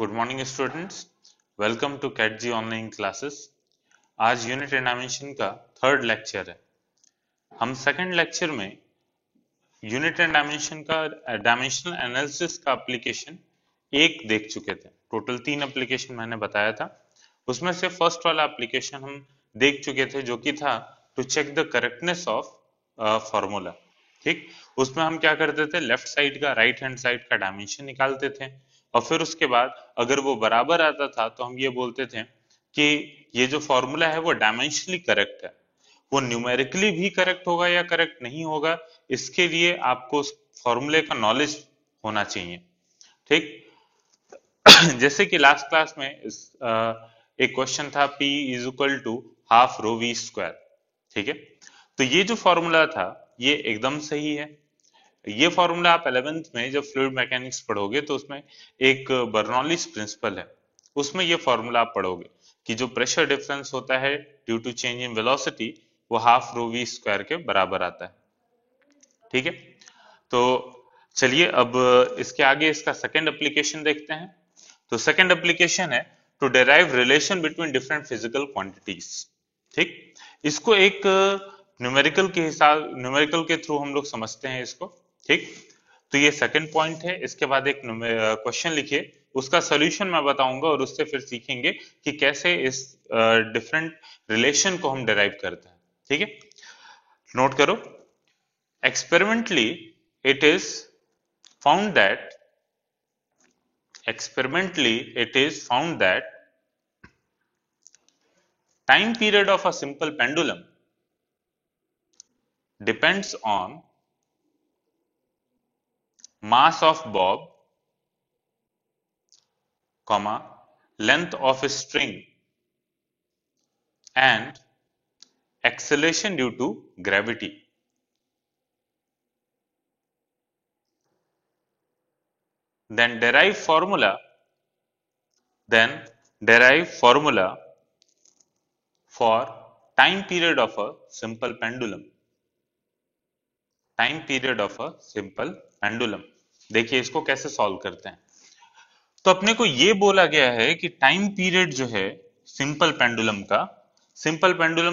Good morning students, welcome to cat G online classes. आज unit and dimension का third lecture है। हम second lecture में unit and dimension का dimensional analysis का एप्लीकेशन एक देख चुके थे। टोटल 3 एप्लीकेशन मैंने बताया था, उसमें से फर्स्ट वाला एप्लीकेशन हम देख चुके थे जो कि था to check the correctness of formula. ठीक, उसमें हम क्या करते थे, लेफ्ट साइड का राइट हैंड साइड का डायमेंशन निकालते थे और फिर उसके बाद अगर वो बराबर आता था तो हम ये बोलते थे कि ये जो फॉर्मूला है वो डायमेंशनली करेक्ट है। वो न्यूमेरिकली भी करेक्ट होगा या करेक्ट नहीं होगा, इसके लिए आपको उस फॉर्मूले का नॉलेज होना चाहिए। ठीक जैसे कि लास्ट क्लास में एक क्वेश्चन था P is equal to half rho v square. ठीक है, तो ये जो फॉर्मूला था ये एकदम सही है। ये फॉर्मूला आप 11th में जब फ्लूइड मैकेनिक्स पढ़ोगे तो उसमें एक बर्नौलीज प्रिंसिपल है, उसमें ये फॉर्मूला आप पढ़ोगे कि जो प्रेशर डिफरेंस होता है due to change in velocity वो हाफ रो वी स्क्वायर के बराबर आता है। ठीक है, तो चलिए अब इसके आगे इसका सेकंड एप्लीकेशन देखते हैं। तो सेकंड एप्लीकेशन है to derive relation between different physical quantities. ठीक, इसको एक न्यूमेरिकल के थ्रू हम लोग समझते हैं इसको। ठीक, तो ये सेकंड पॉइंट है। इसके बाद एक क्वेश्चन लिखिए, उसका सॉल्यूशन मैं बताऊंगा और उससे फिर सीखेंगे कि कैसे इस डिफरेंट रिलेशन को हम डिराइव करते हैं। ठीक है, नोट करो, experimentally it is found that time period of a simple pendulum depends on mass of bob, comma, length of a string and acceleration due to gravity. Then derive formula for time period of a simple pendulum. Time period of a simple pendulum. देखिए इसको कैसे solve करते हैं। तो अपने को ये बोला गया है कि टाइम पीरियड जो है सिंपल पेंडुलम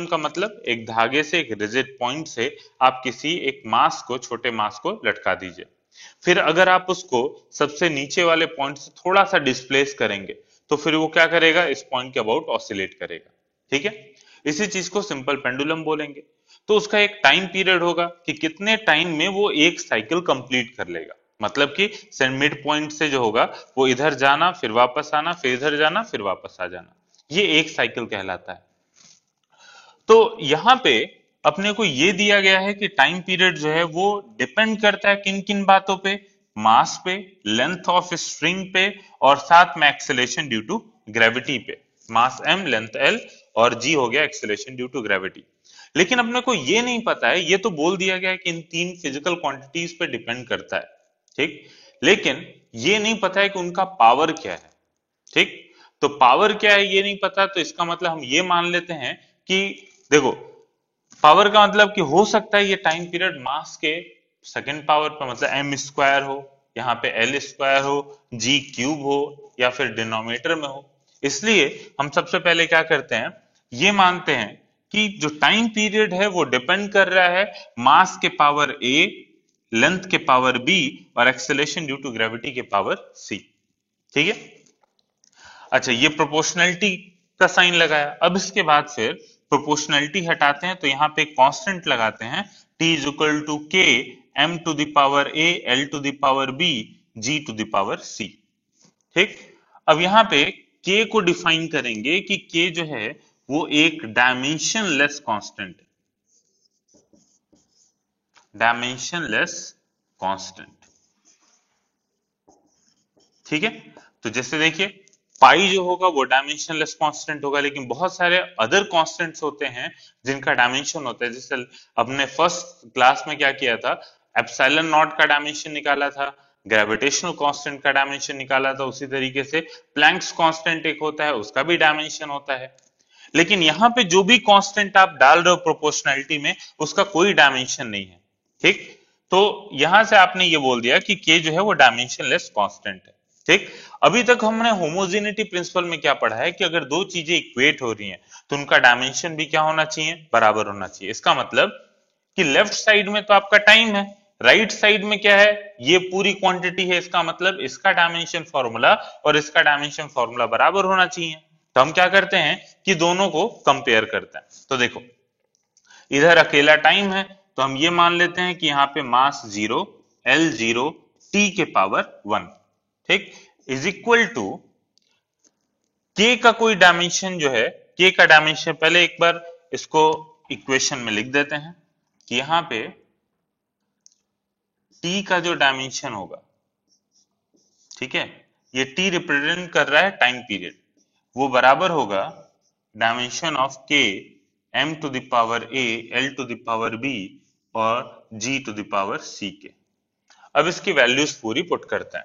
का मतलब एक धागे से, एक रिजिड पॉइंट से आप किसी एक मास को, छोटे मास को लटका दीजिए। फिर अगर आप उसको सबसे नीचे वाले पॉइंट से थोड़ा सा डिस्प्लेस करेंगे तो फिर वो क्या करेगा, इस पॉइंट के अबाउट ऑसिलेट करेगा। ठीक है, इसी चीज को सिंपल पेंडुलम बोलेंगे। तो उसका एक टाइम पीरियड होगा कि कितने टाइम में वो एक साइकिल कंप्लीट कर लेगा। मतलब कि मिड पॉइंट से जो होगा वो इधर जाना, फिर वापस आना, फिर इधर जाना, फिर वापस आ जाना, ये एक साइकिल कहलाता है। तो यहां पे अपने को ये दिया गया है कि टाइम पीरियड जो है वो डिपेंड करता है किन किन बातों पे, मास पे, लेंथ ऑफ स्ट्रिंग पे और साथ में एक्सेलेरेशन ड्यू टू ग्रेविटी पे। मास m, लेंथ l और g हो गया एक्सेलेरेशन ड्यू टू ग्रेविटी। लेकिन अपने को ये नहीं पता है, ये तो बोल दिया गया है कि इन 3 फिजिकल क्वांटिटीज पे डिपेंड करता है। ठीक, लेकिन ये नहीं पता है कि उनका पावर क्या है। ठीक, तो पावर क्या है ये नहीं पता, तो इसका मतलब हम ये मान लेते हैं कि देखो, पावर का मतलब कि हो सकता है ये टाइम पीरियड मास के सेकंड पावर पर, मतलब m स्क्वायर हो, यहाँ पे l स्क्वायर हो, g क्यूब हो या फिर डिनोमिनेटर में हो। इसलिए हम सबसे पहले क्या करते हैं, ये मानते हैं कि जो टाइम पीरियड है वो डिपेंड कर रहा है मास के पावर a, लेंथ के पावर b और एक्सेलेरेशन ड्यू टू ग्रेविटी के पावर c। ठीक है, अच्छा ये प्रोपोर्शनैलिटी का साइन लगाया। अब इसके बाद फिर प्रोपोर्शनैलिटी हटाते हैं तो यहाँ पे कांस्टेंट लगाते हैं, t is equal to k m to the power a l to the power b g to the power c। ठीक, अब यहाँ पे k को डिफाइन करेंगे कि k जो है वो एक डायमेंशनलेस कांस्टेंट है, डायमेंशनलेस कांस्टेंट। ठीक है, तो जैसे देखिए पाई जो होगा वो डायमेंशनलेस कांस्टेंट होगा, लेकिन बहुत सारे अदर कांस्टेंट्स होते हैं जिनका डायमेंशन होता है। जैसे अपने फर्स्ट क्लास में क्या किया था, एप्सिलॉन नॉट का डायमेंशन निकाला था, ग्रेविटेशनल कांस्टेंट का डायमेंशन निकाला था। उसी तरीके से प्लैंक्स कांस्टेंट एक होता है, उसका भी डायमेंशन होता है। लेकिन यहां पे जो भी कांस्टेंट आप डाल रहे हो प्रोपोर्शनैलिटी में, उसका कोई डायमेंशन नहीं है। ठीक, तो यहां से आपने ये बोल दिया कि k जो है वो डायमेंशनलेस कांस्टेंट है। ठीक। अभी तक हमने होमोजेनिटी प्रिंसिपल में क्या पढ़ा है कि अगर दो चीजें इक्वेट हो रही हैं तो उनका डायमेंशन भी क्या होना चाहिए, बराबर होना चाहिए। इसका मतलब कि लेफ्ट साइड में तो आपका टाइम है, राइट साइड में क्या है, ये पूरी क्वांटिटी है। इसका मतलब इसका डायमेंशन फॉर्मूला और इसका डायमेंशन फॉर्मूला बराबर होना चाहिए। तो हम क्या करते हैं कि दोनों को कंपेयर करते हैं। तो देखो इधर अकेला टाइम है तो हम ये मान लेते हैं कि यहाँ पे मास 0, एल 0, टी के पावर 1, ठीक, इज इक्वल टू के का कोई डायमेंशन जो है, के का डायमेंशन पहले एक बार इसको इक्वेशन में लिख देते हैं कि यहाँ पे टी का जो डायमेंशन होगा, ठीक है, ये टी रिप्रेजेंट कर रहा है टाइम पीरियड, वो बराबर होगा dimension of K M to the power A L to the power B और G to the power C के। अब इसकी वैल्यूज पूरी पुट करते हैं।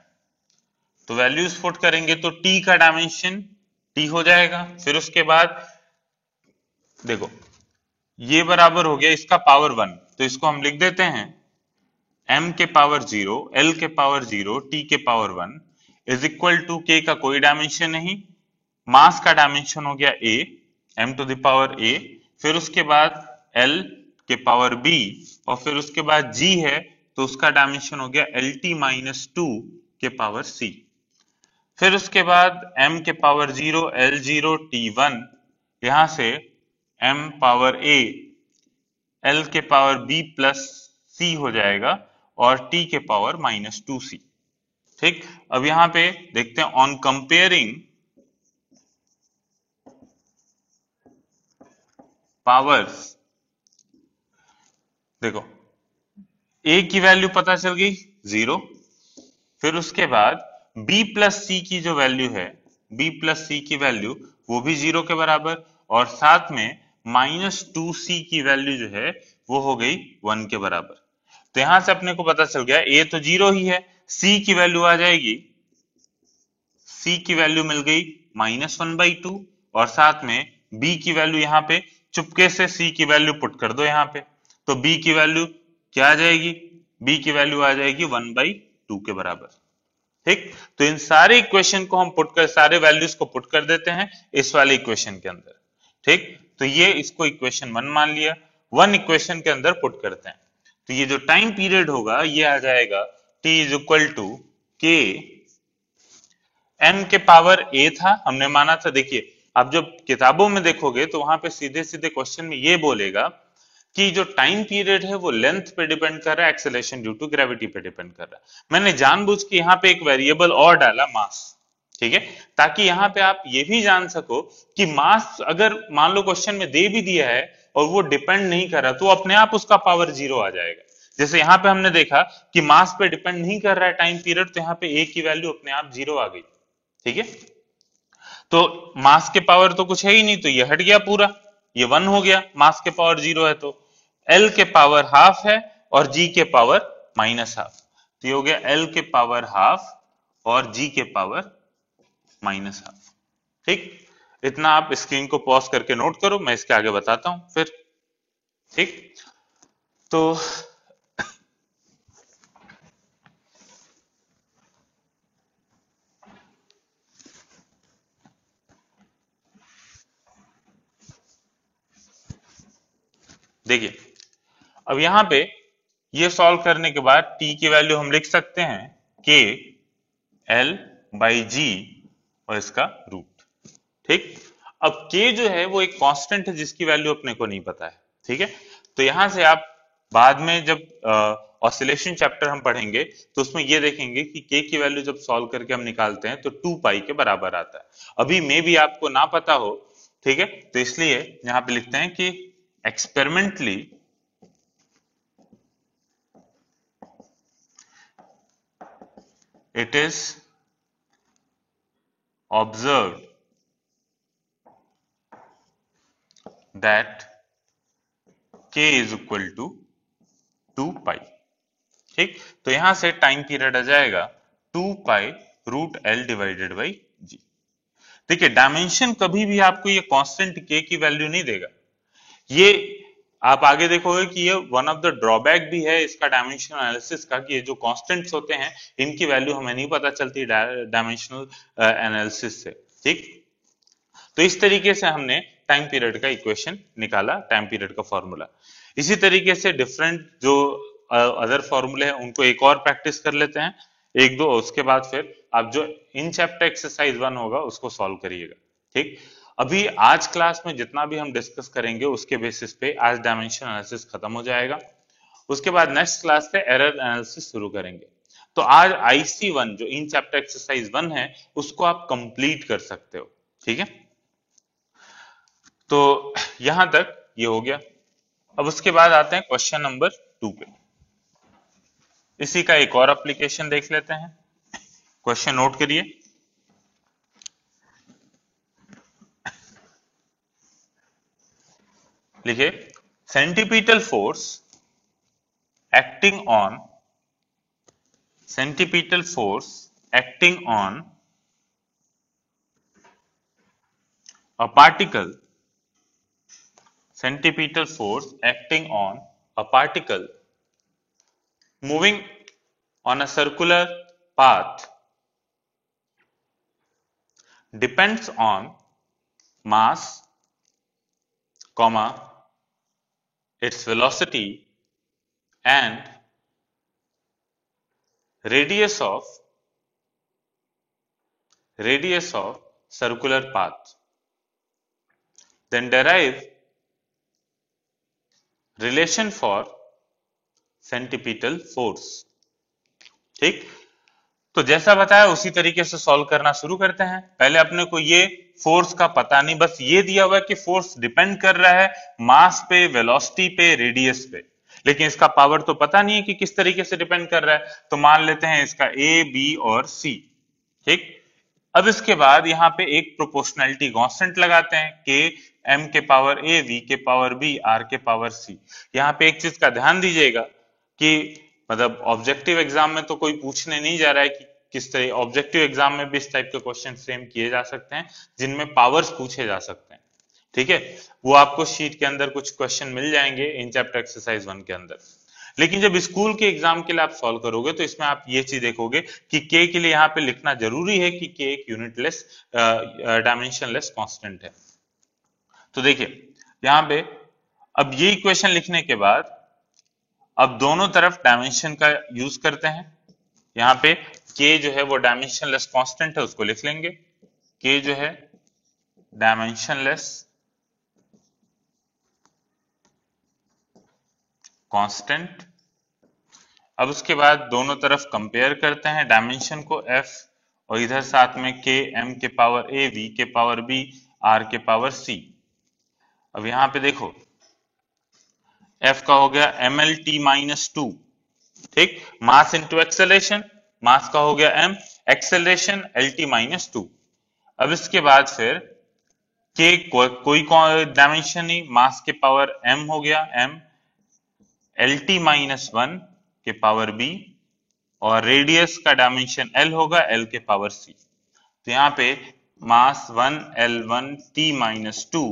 तो वैल्यूज पुट करेंगे तो टी का डायमेंशन टी हो जाएगा। फिर उसके बाद देखो ये बराबर हो गया इसका पावर 1, तो इसको हम लिख देते हैं m के पावर 0, l के पावर 0, t के पावर 1 इज इक्वल टू के का कोई डायमेंशन नहीं, मास का डायमेंशन हो गया a, m to the power a, फिर उसके बाद l के पावर b और फिर उसके बाद g है तो उसका डायमेंशन हो गया lt माइनस 2 के पावर c। फिर उसके बाद m के पावर 0, l0, t1, यहां से m पावर a, l के पावर b प्लस c हो जाएगा और t के पावर माइनस 2c। ठीक, अब यहां पे देखते हैं ऑन कंपेयरिंग पावर्स, देखो a की वैल्यू पता चल गई 0, फिर उसके बाद b प्लस सी की जो वैल्यू है, b प्लस सी की वैल्यू वो भी 0 के बराबर और साथ में माइनस 2c की वैल्यू जो है वो हो गई 1 के बराबर। तो यहां से अपने को पता चल गया a तो 0 ही है, c की वैल्यू आ जाएगी, c की वैल्यू मिल गई माइनस 1/2 और साथ में b की वैल्यू यहाँ पे चुपके से c की वैल्यू पुट कर दो यहाँ पे, तो b की वैल्यू क्या आ जाएगी, b की वैल्यू आ जाएगी 1/2 के बराबर। ठीक, तो इन सारे इक्वेशन को हम पुट कर, सारे वैल्यूज को पुट कर देते हैं इस वाले इक्वेशन के अंदर। ठीक, तो ये इसको इक्वेशन 1 मान लिया, 1 इक्वेशन के अंदर पुट करते हैं तो ये जो टाइम पीरियड होगा ये आ जाएगा t इज इक्वल टू के m के पावर a था, हमने माना था। देखिए आप जब किताबों में देखोगे तो वहां पे सीधे सीधे क्वेश्चन में ये बोलेगा कि जो टाइम पीरियड है वो लेंथ पे डिपेंड कर रहा है, एक्सेलरेशन ड्यू टू ग्रेविटी पे डिपेंड कर रहा है। मैंने जानबूझ के यहाँ पे एक वेरिएबल और डाला मास, ठीक है, ताकि यहाँ पे आप ये भी जान सको कि मास अगर मान लो क्वेश्चन में दे भी दिया है और वो डिपेंड नहीं कर रहा तो अपने आप उसका पावर 0 आ जाएगा। जैसे यहाँ पे हमने देखा कि मास पे डिपेंड नहीं कर रहा है टाइम पीरियड, तो यहाँ पे a की वैल्यू अपने आप 0 आ गई। ठीक है, तो मास के पावर तो कुछ है ही नहीं तो ये हट गया पूरा, ये 1 हो गया, मास के पावर 0 है तो L के पावर हाफ है और G के पावर माइनस हाफ, तो ये हो गया L के पावर हाफ और G के पावर माइनस हाफ। ठीक, इतना आप स्क्रीन को पॉज करके नोट करो, मैं इसके आगे बताता हूं फिर। ठीक, तो देखिए अब यहां पे ये सॉल्व करने के बाद t की वैल्यू हम लिख सकते हैं k l बाई जी और इसका रूट। ठीक, अब k जो है वो एक कांस्टेंट है जिसकी वैल्यू अपने को नहीं पता है। ठीक है, तो यहां से आप बाद में जब ऑसिलेशन चैप्टर हम पढ़ेंगे तो उसमें ये देखेंगे कि k की वैल्यू जब सॉल्व करके हम निकालते हैं तो 2 पाई के बराबर आता है। अभी में भी आपको ना पता हो, ठीक है, तो इसलिए यहां पे लिखते हैं कि experimentally it is observed that k is equal to 2 pi. ठीक, तो यहां से टाइम पीरियड आ जाएगा 2 pi root L divided by g. देखिए डायमेंशन कभी भी आपको ये कांस्टेंट k की वैल्यू नहीं देगा, ये आप आगे देखोगे कि ये वन ऑफ द ड्रॉबैक भी है इसका डायमेंशनल एनालिसिस का, कि ये जो कांस्टेंट्स होते हैं इनकी वैल्यू हमें नहीं पता चलती डायमेंशनल एनालिसिस से। ठीक, तो इस तरीके से हमने टाइम पीरियड का इक्वेशन निकाला, टाइम पीरियड का फॉर्मूला। इसी तरीके से डिफरेंट जो अदर फॉर्मूले हैं उनको एक और प्रैक्टिस कर लेते हैं, एक दो, उसके बाद फिर आप जो इन चैप्टर एक्सरसाइज 1 होगा उसको सॉल्व करिएगा। ठीक, अभी आज क्लास में जितना भी हम डिस्कस करेंगे उसके बेसिस पे आज डायमेंशन एनालिसिस खत्म हो जाएगा। उसके बाद नेक्स्ट क्लास से एरर एनालिसिस शुरू करेंगे। तो आज IC1 जो इन चैप्टर एक्सरसाइज 1 है उसको आप कंप्लीट कर सकते हो। ठीक है, तो यहां तक ये हो गया। अब उसके बाद आते हैं क्वेश्चन नंबर 2 पे। इसी का एक और एप्लीकेशन देख लेते हैं। क्वेश्चन नोट करिए। लिखिए, centripetal force acting on a particle centripetal force acting on a particle moving on a circular path depends on mass, comma, its velocity and radius of circular path. Then derive relation for centripetal force. ठीक, तो जैसा बताया उसी तरीके से solve करना शुरू करते हैं। पहले अपने को ये फोर्स का पता नहीं, बस ये दिया हुआ है कि फोर्स डिपेंड कर रहा है मास पे, वेलोसिटी पे, रेडियस पे, लेकिन इसका पावर तो पता नहीं है कि किस तरीके से डिपेंड कर रहा है। तो मान लेते हैं इसका ए, बी और सी। ठीक, अब इसके बाद यहाँ पे एक प्रोपोर्शनैलिटी कांस्टेंट लगाते हैं, के एम के पावर ए, वी के पावर बी, आर के पावर सी। यहाँ पे एक चीज का ध्यान दीजिएगा कि मतलब ऑब्जेक्टिव एग्जाम में तो कोई पूछने नहीं जा रहा है कि किस तरह, ऑब्जेक्टिव एग्जाम में भी इस टाइप के क्वेश्चन फ्रेम किए जा सकते हैं जिनमें पावर्स पूछे जा सकते हैं। ठीक है, वो आपको शीट के अंदर कुछ क्वेश्चन मिल जाएंगे इन चैप्टर एक्सरसाइज 1 के अंदर। लेकिन जब स्कूल के एग्जाम के लिए आप सॉल्व करोगे तो इसमें आप ये चीज देखोगे कि के लिए यहाँ पे लिखना जरूरी है कि के एक यूनिटलेस डायमेंशनलेस कांस्टेंट है। तो देखिए यहाँ पे अब ये इक्वेशन लिखने के बाद अब दोनों तरफ डायमेंशन का यूज करते हैं। यहाँ पे के जो है वो डायमेंशनलेस कांस्टेंट है, उसको लिख लेंगे। के जो है डायमेंशनलेस कांस्टेंट। अब उसके बाद दोनों तरफ कंपेयर करते हैं डायमेंशन को, एफ, और इधर साथ में के एम के पावर ए, वी के पावर बी, आर के पावर सी। अब यहां पे देखो एफ का हो गया एम एल टी माइनस 2। ठीक, मास इंटू एक्सेलरेशन, मास का हो गया M, acceleration L T minus 2। अब इसके बाद फिर के कोई डायमेंशन नहीं, मास के पावर एम हो गया एम, एल टी माइनस 1 के पावर बी, और रेडियस का डायमेंशन एल होगा, एल के पावर सी। तो यहाँ पे मास 1 L1 T माइनस 2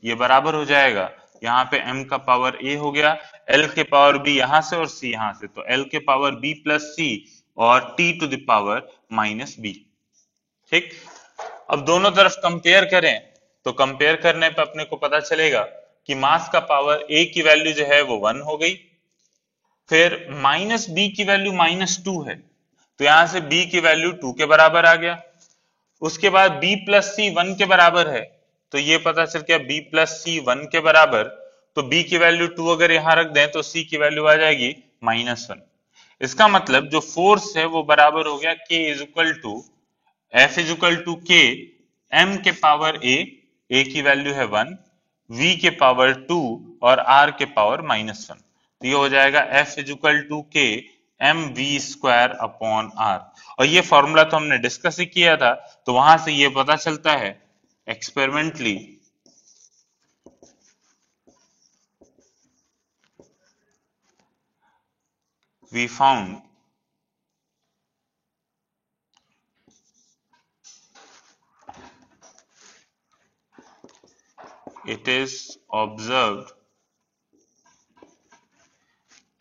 ये बराबर हो जाएगा, यहाँ पे m का पावर a हो गया, l के पावर b यहां से और c यहां से, तो l के पावर b प्लस c और t to the power minus b। ठीक, अब दोनों तरफ कंपेयर करें तो कंपेयर करने पे अपने को पता चलेगा कि मास का पावर a की वैल्यू जो है वो 1 हो गई, फिर माइनस b की वैल्यू माइनस 2 है, तो यहां से b की वैल्यू 2 के बराबर आ गया। उसके बाद b प्लस सी 1 के बराबर है, तो ये पता चल गया b प्लस सी 1 के बराबर, तो b की वैल्यू 2 अगर यहां रख दें तो c की वैल्यू आ जाएगी माइनस 1। इसका मतलब जो फोर्स है वो बराबर हो गया k is equal to F is equal to K M के पावर a की वैल्यू है 1, v के पावर 2 और r के पावर माइनस 1। तो ये हो जाएगा F is equal to K M V square upon R. और ये फॉर्मूला तो हमने डिस्कस ही किया था, तो वहां से ये पता चलता है experimentally we found it is observed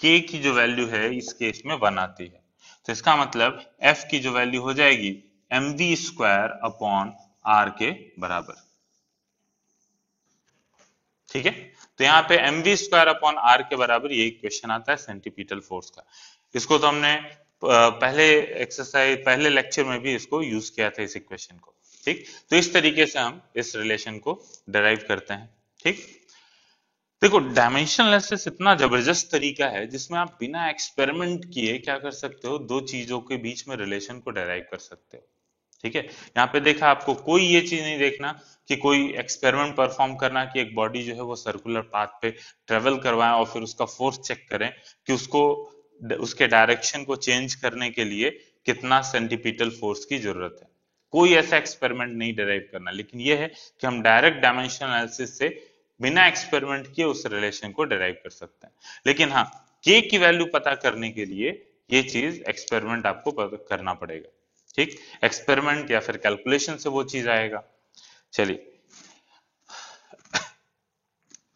k की जो वैल्यू है इस केस में 1 आती है। तो इसका मतलब f की जो वैल्यू हो जाएगी mv स्क्वायर अपॉन r के बराबर। ठीक है, तो यहाँ पे mv स्क्वायर अपॉन r के बराबर ये इक्वेशन आता है सेंटीपीटल फोर्स का। इसको तो हमने पहले लेक्चर में भी इसको यूज किया था इस इक्वेशन को। ठीक, तो इस तरीके से हम इस रिलेशन को डिराइव करते हैं। ठीक, देखो डायमेंशनल एनालिसिस इतना जबरदस्त तरीका है जिसमें आप बिना एक्सपेरिमेंट किए क्या कर सकते हो, दो चीजों के बीच में रिलेशन को डिराइव कर सकते हो। ठीक है, यहाँ पे देखा आपको कोई ये चीज नहीं देखना कि कोई एक्सपेरिमेंट परफॉर्म करना कि एक बॉडी जो है वो सर्कुलर पाथ पे ट्रेवल करवाएं और फिर उसका फोर्स चेक करें कि उसको उसके डायरेक्शन को चेंज करने के लिए कितना सेंटीपीटल फोर्स की जरूरत है। कोई ऐसा एक्सपेरिमेंट नहीं डिराइव करना, लेकिन ये है कि हम डायरेक्ट डायमेंशनल एनालिसिस से बिना एक्सपेरिमेंट किए उस रिलेशन को डिराइव कर सकते हैं। लेकिन हाँ, के की वैल्यू पता करने के लिए ये चीज एक्सपेरिमेंट आपको करना पड़ेगा। ठीक, एक्सपेरिमेंट या फिर कैलकुलेशन से वो चीज आएगा। चलिए,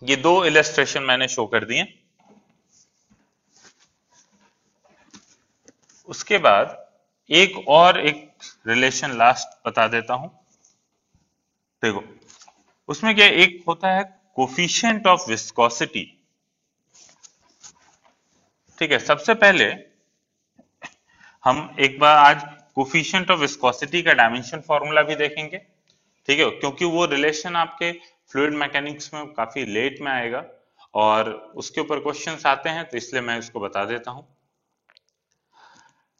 ये दो इलस्ट्रेशन मैंने शो कर दिए। उसके बाद एक रिलेशन लास्ट बता देता हूं। देखो उसमें क्या एक होता है कोफिशिएंट ऑफ विस्कोसिटी। ठीक है, सबसे पहले हम एक बार आज कोफिशिएंट ऑफ विस्कोसिटी का डायमेंशन फॉर्मूला भी देखेंगे। ठीक है, क्योंकि वो रिलेशन आपके फ्लूइड मैकेनिक्स में काफी लेट में आएगा और उसके ऊपर क्वेश्चंस आते हैं, तो इसलिए मैं इसको बता देता हूं।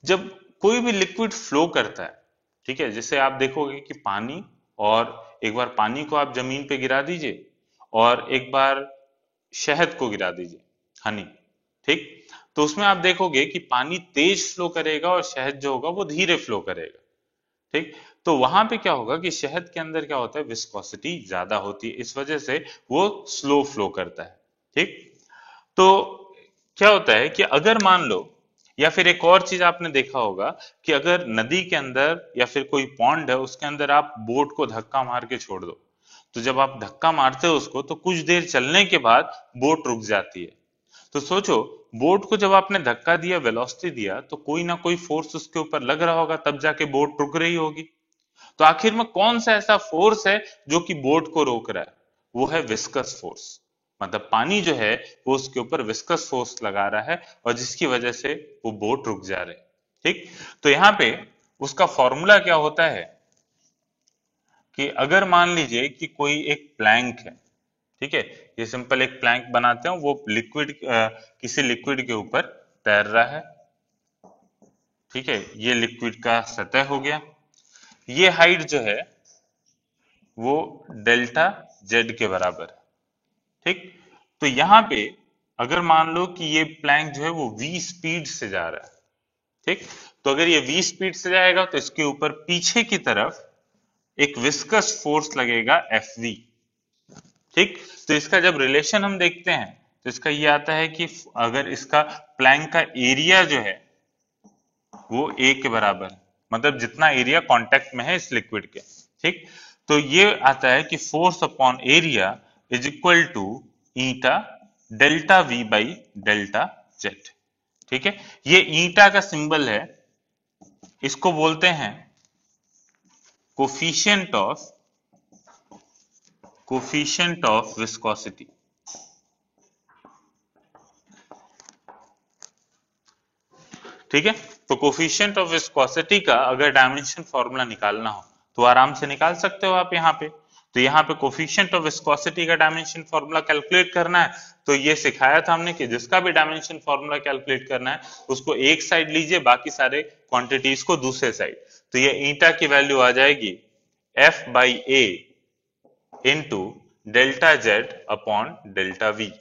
जब कोई भी लिक्विड फ्लो करता है, ठीक है, जैसे आप देखोगे कि पानी, और एक बार पानी को आप जमीन पे गिरा दीजिए और एक बार शहद को गिरा दीजिए, हनी। ठीक, तो उसमें आप देखोगे कि पानी तेज फ्लो करेगा और शहद जो होगा वो धीरे फ्लो करेगा। ठीक, तो वहां पे क्या होगा कि शहद के अंदर क्या होता है, विस्कोसिटी ज्यादा होती है, इस वजह से वो स्लो फ्लो करता है। ठीक, तो क्या होता है कि अगर मान लो, या फिर एक और चीज आपने देखा होगा कि अगर नदी के अंदर या फिर कोई पॉन्ड है उसके अंदर आप बोट को धक्का मार के छोड़ दो, तो जब आप धक्का मारते हो उसको तो कुछ देर चलने के बाद बोट रुक जाती है। तो सोचो, बोट को जब आपने धक्का दिया, वेलोसिटी दिया, तो कोई ना कोई फोर्स उसके ऊपर लग रहा होगा, तब जाके बोट रुक रही होगी। तो आखिर में कौन सा ऐसा फोर्स है जो कि बोट को रोक रहा है? वो है विस्कस फोर्स। मतलब पानी जो है वो उसके ऊपर विस्कस फोर्स लगा रहा है और जिसकी वजह से वो बोट रुक जा रहे। ठीक, तो यहाँ पे उसका फॉर्मूला क्या होता है कि अगर मान लीजिए कि कोई एक प्लैंक है, ठीक है, ये सिंपल एक प्लैंक बनाते हैं, वो लिक्विड किसी लिक्विड के ऊपर तैर रहा है। ठीक है, ये लिक्विड का सतह हो गया, ये हाइट जो है वो डेल्टा जेड के बराबर है। ठीक, तो यहां पे अगर मान लो कि ये प्लैंक जो है वो v स्पीड से जा रहा है। ठीक, तो अगर ये v स्पीड से जाएगा तो इसके ऊपर पीछे की तरफ एक विस्कस फोर्स लगेगा Fv। ठीक, तो इसका जब रिलेशन हम देखते हैं तो इसका ये आता है कि अगर इसका प्लैंक का एरिया जो है वो a के बराबर है, मतलब जितना एरिया कांटेक्ट में है इस लिक्विड के। ठीक, तो ये आता है कि force upon area is equal to eta delta v by delta Z. ठीक है, ये ईटा का सिंबल है, इसको बोलते हैं कोफिशिएंट ऑफ विस्कोसिटी। ठीक है, तो कोफिशिएंट ऑफ विस्कोसिटी का अगर डायमेंशन फॉर्मूला निकालना हो तो आराम से निकाल सकते हो आप यहाँ पे। तो यहाँ पे कोफिशिएंट ऑफ विस्कोसिटी का डायमेंशन फॉर्मूला कैलकुलेट करना है, तो ये सिखाया था हमने कि जिसका भी डायमेंशन फॉर्मूला कैलकुलेट करना है उसको एक साइड लीजिए, बाकी सारे क्वांटिटीज को दूसरे साइड। तो ये ईटा की वैल्यू आ जाएगी F by A into delta Z upon delta we.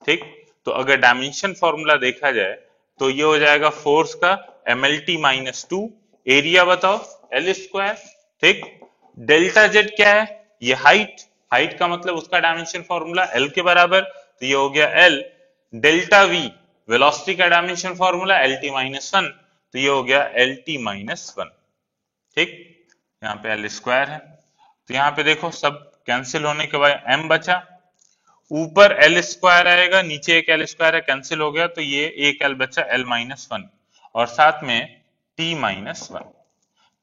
ठीक, तो अगर डायमेंशन फॉर्मूला देखा जाए तो ये हो जाएगा फोर्स का mlt माइनस 2, एरिया बताओ एल स्क्वायर। ठीक, डेल्टा जेड क्या है, ये हाइट का मतलब उसका डायमेंशन फॉर्मूला एल के बराबर, तो ये हो गया एल। डेल्टा वी वेलोसिटी का dimension formula L T minus 1, तो ये हो गया एल टी माइनस 1। ठीक, यहाँ पे एल स्क्वायर है, तो यहाँ पे देखो सब कैंसिल होने के बाद m बचा, ऊपर एल स्क्वायर आएगा, नीचे एक एल स्क्वायर है, कैंसिल हो गया, तो ये एक एल बचा एल माइनस वन, और साथ में टी माइनस वन।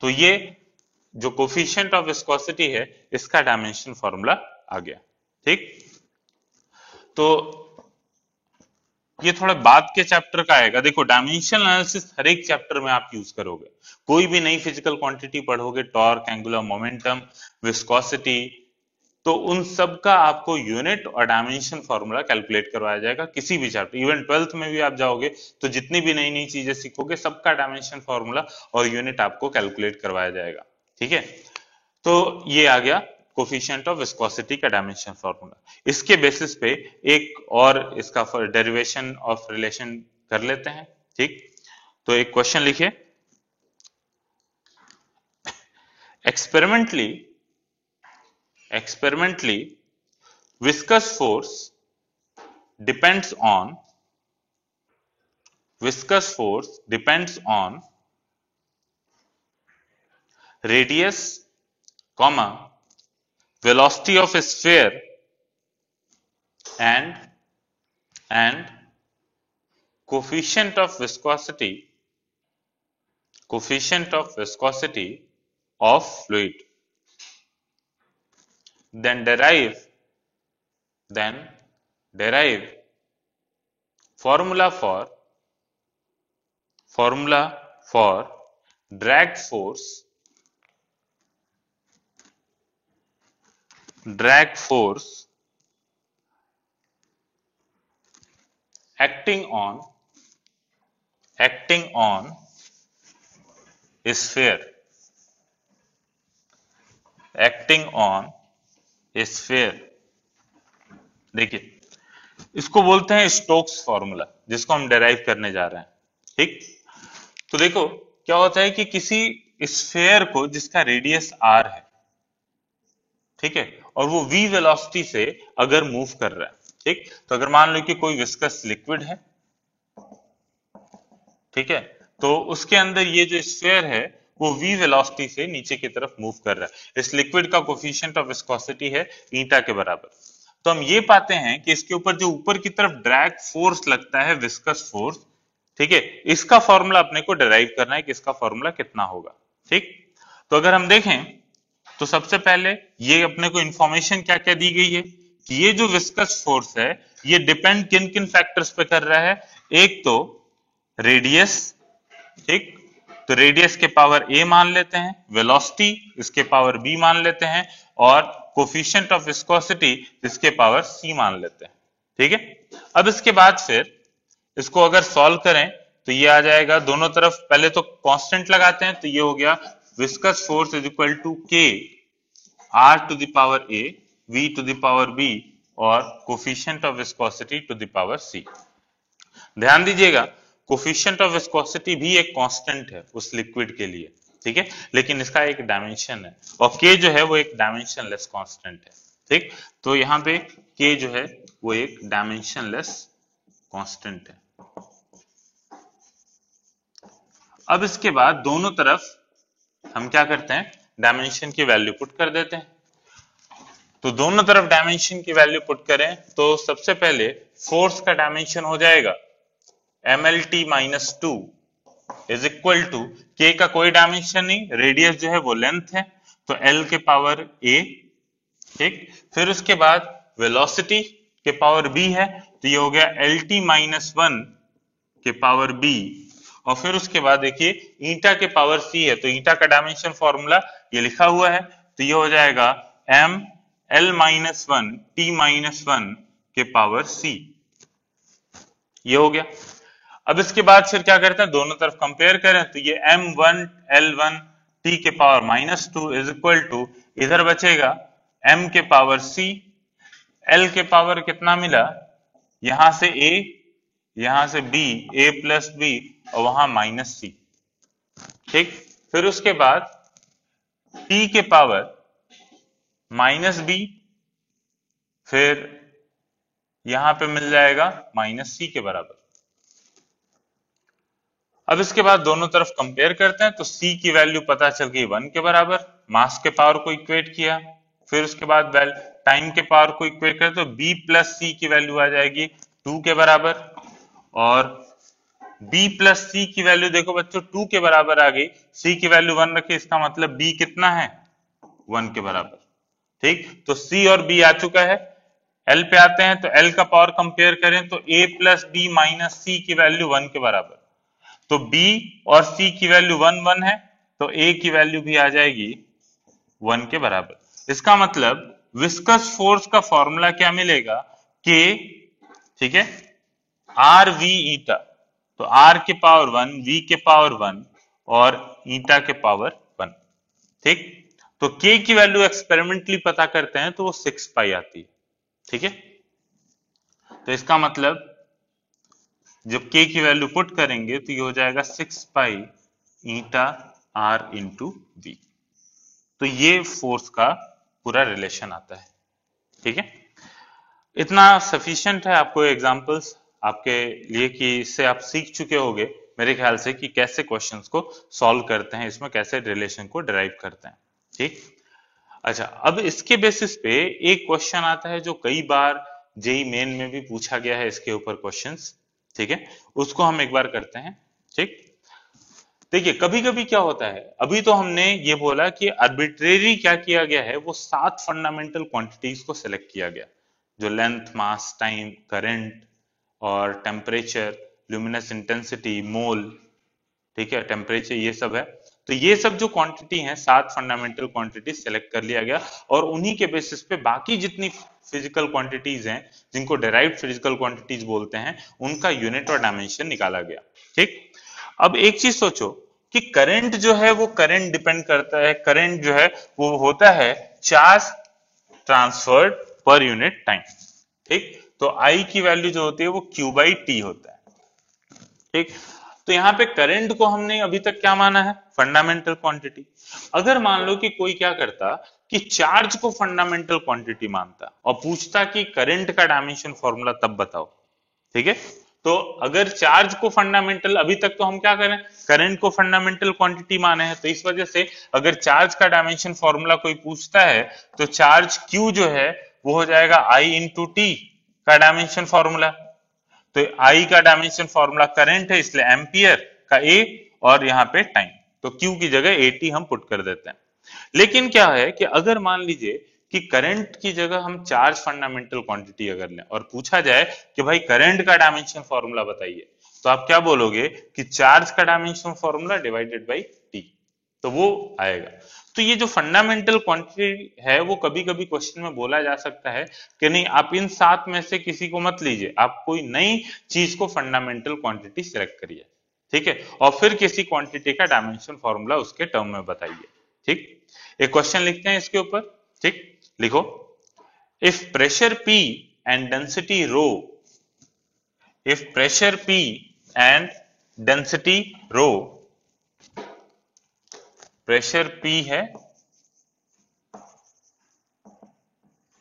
तो ये जो कोफिशिएंट ऑफ विस्कोसिटी है इसका डायमेंशन फॉर्मूला आ गया। ठीक, तो ये थोड़ा बाद के चैप्टर का आएगा। देखो डायमेंशनल एनालिसिस हर एक चैप्टर में आप यूज करोगे, कोई भी नई फिजिकल क्वांटिटी पढ़ोगे, टॉर्क, एंगुलर मोमेंटम, विस्कोसिटी, तो उन सब का आपको यूनिट और डायमेंशन फॉर्मूला कैलकुलेट करवाया जाएगा किसी भी चैप्टर। इवन 12th में भी आप जाओगे तो जितनी भी नई नई चीजें सीखोगे सबका डायमेंशन फॉर्मूला और यूनिट आपको कैलकुलेट करवाया जाएगा। ठीक है, तो ये आ गया कोफिशिएंट ऑफ विस्कोसिटी का डायमेंशन फॉर्मूला। इसके बेसिस पे एक और इसका डेरिवेशन ऑफ रिलेशन कर लेते हैं। ठीक, तो एक क्वेश्चन लिखिए, experimentally viscous force depends on radius, comma, velocity of a sphere and coefficient of viscosity of fluid. Then derive formula for drag force acting on a sphere, देखिए इसको बोलते हैं स्टोक्स फॉर्मूला, जिसको हम डेराइव करने जा रहे हैं। ठीक, तो देखो क्या होता है कि किसी स्फेयर को जिसका रेडियस आर है, ठीक है, और वो v वेलोसिटी से अगर मूव कर रहा है, ठीक, तो अगर मान लो कि कोई विस्कस लिक्विड है, ठीक है, तो उसके अंदर ये जो स्फेयर है वो v वेलोसिटी से नीचे की तरफ मूव कर रहा है। इस लिक्विड का कोफिशिएंट ऑफ विस्कोसिटी है ईटा के बराबर। तो हम ये पाते हैं कि इसके ऊपर जो ऊपर की तरफ ड्रैग फोर्स लगता है, विस्कस फोर्स, ठीक है, इसका फॉर्मूला अपने को डिराइव करना है कि इसका फॉर्मूला कितना होगा। ठीक, तो अगर हम देखें तो सबसे पहले ये अपने को इंफॉर्मेशन क्या क्या दी गई है कि ये जो विस्कस फोर्स है ये डिपेंड किन किन फैक्टर्स पे कर रहा है। एक तो रेडियस, ठीक, तो रेडियस के पावर a मान लेते हैं, वेलोसिटी इसके पावर b मान लेते हैं, और कोफिशिएंट ऑफ विस्कोसिटी इसके पावर c मान लेते हैं। ठीक है, अब इसके बाद फिर इसको अगर सॉल्व करें तो ये आ जाएगा, दोनों तरफ पहले तो कांस्टेंट लगाते हैं, तो ये हो गया viscous force is equal to k r to the power a v to the power b और coefficient of viscosity to the power c। ध्यान दीजिएगा कोफिशिएंट ऑफ विस्कोसिटी भी एक कांस्टेंट है उस लिक्विड के लिए, ठीक है, लेकिन इसका एक डायमेंशन है, और k जो है वो एक डायमेंशनलेस कांस्टेंट है। ठीक, तो यहाँ पे k जो है वो एक डायमेंशनलेस कांस्टेंट है। अब इसके बाद दोनों तरफ हम क्या करते हैं, डायमेंशन की वैल्यू पुट कर देते हैं। तो दोनों तरफ डायमेंशन की वैल्यू पुट करें तो सबसे पहले फोर्स का डायमेंशन हो जाएगा mlt minus 2 is equal to k का कोई डायमेंशन नहीं, रेडियस जो है वो लेंथ है, तो l के पावर a। ठीक, फिर उसके बाद वेलोसिटी के पावर b है, तो ये हो गया lt माइनस 1 के पावर b, और फिर उसके बाद देखिए ईटा के पावर c है, तो ईटा का डायमेंशन फॉर्मूला ये लिखा हुआ है, तो ये हो जाएगा m l minus 1 t minus 1 के पावर c, ये हो गया। अब इसके बाद फिर क्या करते हैं, दोनों तरफ कंपेयर करें, तो ये m1 l1 t के power minus 2 is equal to, इधर बचेगा m के पावर c, l के पावर कितना मिला, यहां से a, यहां से b, a प्लस b, और वहां माइनस c। ठीक, फिर उसके बाद t के पावर माइनस b, फिर यहां पे मिल जाएगा माइनस c के बराबर। अब इसके बाद दोनों तरफ कंपेयर करते हैं, तो c की वैल्यू पता चल गई 1 के बराबर, मास के पावर को इक्वेट किया, फिर उसके बाद टाइम के पावर को इक्वेट करें तो b प्लस सी की वैल्यू आ जाएगी 2 के बराबर, और b प्लस सी की वैल्यू देखो बच्चों 2 के बराबर आ गई, c की वैल्यू 1 रखे, इसका मतलब b कितना है 1 के बराबर। ठीक, तो c और b आ चुका है। l पे आते हैं तो l का पावर कंपेयर करें तो a प्लस बी माइनस सी की वैल्यू 1 के बराबर, तो b और c की वैल्यू 1 1 है, तो a की वैल्यू भी आ जाएगी 1 के बराबर। इसका मतलब विस्कस फोर्स का फॉर्मूला क्या मिलेगा K, ठीक है, आर वी ईटा, तो r के पावर 1, v के पावर 1 और ईटा के पावर 1। ठीक, तो K की वैल्यू एक्सपेरिमेंटली पता करते हैं तो वो 6 पाई आती है। ठीक है, तो इसका मतलब जब K की वैल्यू पुट करेंगे तो ये हो जाएगा 6 पाई ईटा r इंटू वी। तो ये फोर्स का पूरा रिलेशन आता है। ठीक है, इतना सफिशिएंट है आपको एग्जांपल्स आपके लिए कि इससे आप सीख चुके होंगे मेरे ख्याल से कि कैसे क्वेश्चंस को सॉल्व करते हैं, इसमें कैसे रिलेशन को डिराइव करते हैं। ठीक, अच्छा, अब इसके बेसिस पे एक क्वेश्चन आता है जो कई बार जेई मेन में भी पूछा गया है, इसके ऊपर क्वेश्चंस। ठीक है, उसको हम एक बार करते हैं। ठीक, देखिए कभी कभी क्या होता है, अभी तो हमने ये बोला कि आर्बिट्रेरी क्या किया गया है, वो 7 फंडामेंटल क्वांटिटीज को सिलेक्ट किया गया, जो लेंथ, मास, टाइम, करंट और टेम्परेचर, ल्यूमिनस इंटेंसिटी, मोल, ठीक है, टेम्परेचर, ये सब है। तो ये सब जो क्वांटिटी है 7 फंडामेंटल क्वांटिटी सेलेक्ट कर लिया गया, और उन्हीं के बेसिस पे बाकी जितनी फिजिकल क्वांटिटीज हैं जिनको डेराइव्ड फिजिकल क्वांटिटीज बोलते हैं, उनका यूनिट और डायमेंशन निकाला गया। ठीक, अब एक चीज सोचो कि करंट जो है वो करंट डिपेंड करता है, करंट जो है वो होता है charge transferred per unit time. ठीक, तो आई की वैल्यू जो होती है वो क्यू बाई टी होता है। ठीक, तो यहाँ पे करंट को हमने अभी तक क्या माना है, फंडामेंटल क्वांटिटी। अगर मान लो कि कोई क्या करता कि चार्ज को फंडामेंटल क्वांटिटी मानता और पूछता कि करंट का डायमेंशन फॉर्मूला तब बताओ। ठीक है, तो अगर चार्ज को फंडामेंटल, अभी तक तो हम क्या करें, करंट को फंडामेंटल क्वांटिटी माने हैं, तो इस वजह से अगर चार्ज का डायमेंशन फॉर्मूला कोई पूछता है तो चार्ज Q जो है वो हो जाएगा I इंटू टी का डायमेंशन फॉर्मूला। तो I का डायमेंशन फॉर्मूला करंट है, इसलिए एम्पियर का A, और यहाँ पे टाइम, तो Q की जगह AT हम पुट कर देते हैं। लेकिन क्या है कि अगर मान लीजिए कि करंट की जगह हम चार्ज फंडामेंटल क्वांटिटी अगर लें और पूछा जाए कि भाई करंट का डायमेंशन फॉर्मूला बताइए, तो आप क्या बोलोगे कि चार्ज का dimension formula divided by T, तो वो आएगा। तो ये जो फंडामेंटल क्वांटिटी है वो कभी कभी क्वेश्चन में बोला जा सकता है कि नहीं, आप इन 7 में से किसी को मत लीजिए, आप कोई नई चीज को फंडामेंटल क्वांटिटी सिलेक्ट करिए। ठीक है, और फिर किसी क्वांटिटी का डायमेंशन फॉर्मूला उसके टर्म में बताइए। ठीक, एक क्वेश्चन लिखते हैं इसके ऊपर। ठीक, लिखो, if pressure P and density rho, if pressure P and density rho, pressure P है,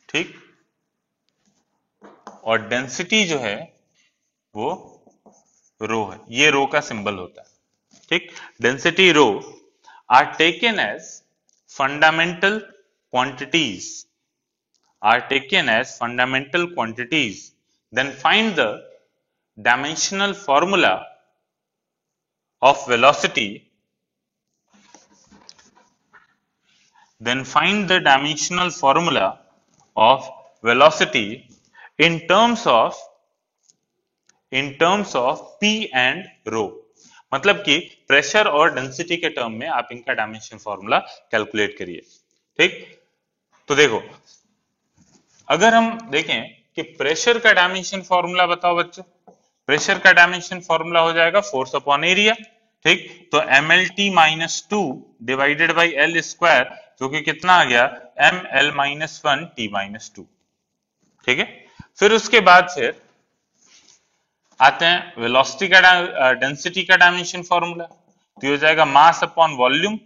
ठीक, और डेंसिटी जो है वो रो है, ये रो का सिंबल होता है। ठीक, density rho are taken as fundamental quantities, are taken as fundamental quantities, then find the dimensional formula of velocity, then find the dimensional formula of velocity in terms of P and rho। मतलब कि pressure और density के term में आप इनका dimension formula calculate करिए। ठीक, तो देखो अगर हम देखें कि प्रेशर का डायमेंशन फॉर्मूला बताओ बच्चों, प्रेशर का डायमेंशन फॉर्मूला हो जाएगा फोर्स अपॉन एरिया। ठीक, तो MLT minus 2 divided by L square, जो कि कितना आ गया ML माइनस 1 T माइनस 2। ठीक है, फिर उसके बाद फिर आते हैं वेलोसिटी का, डेंसिटी का डायमेंशन फॉर्मूला, तो हो जाएगा मास अपॉन वॉल्यूम,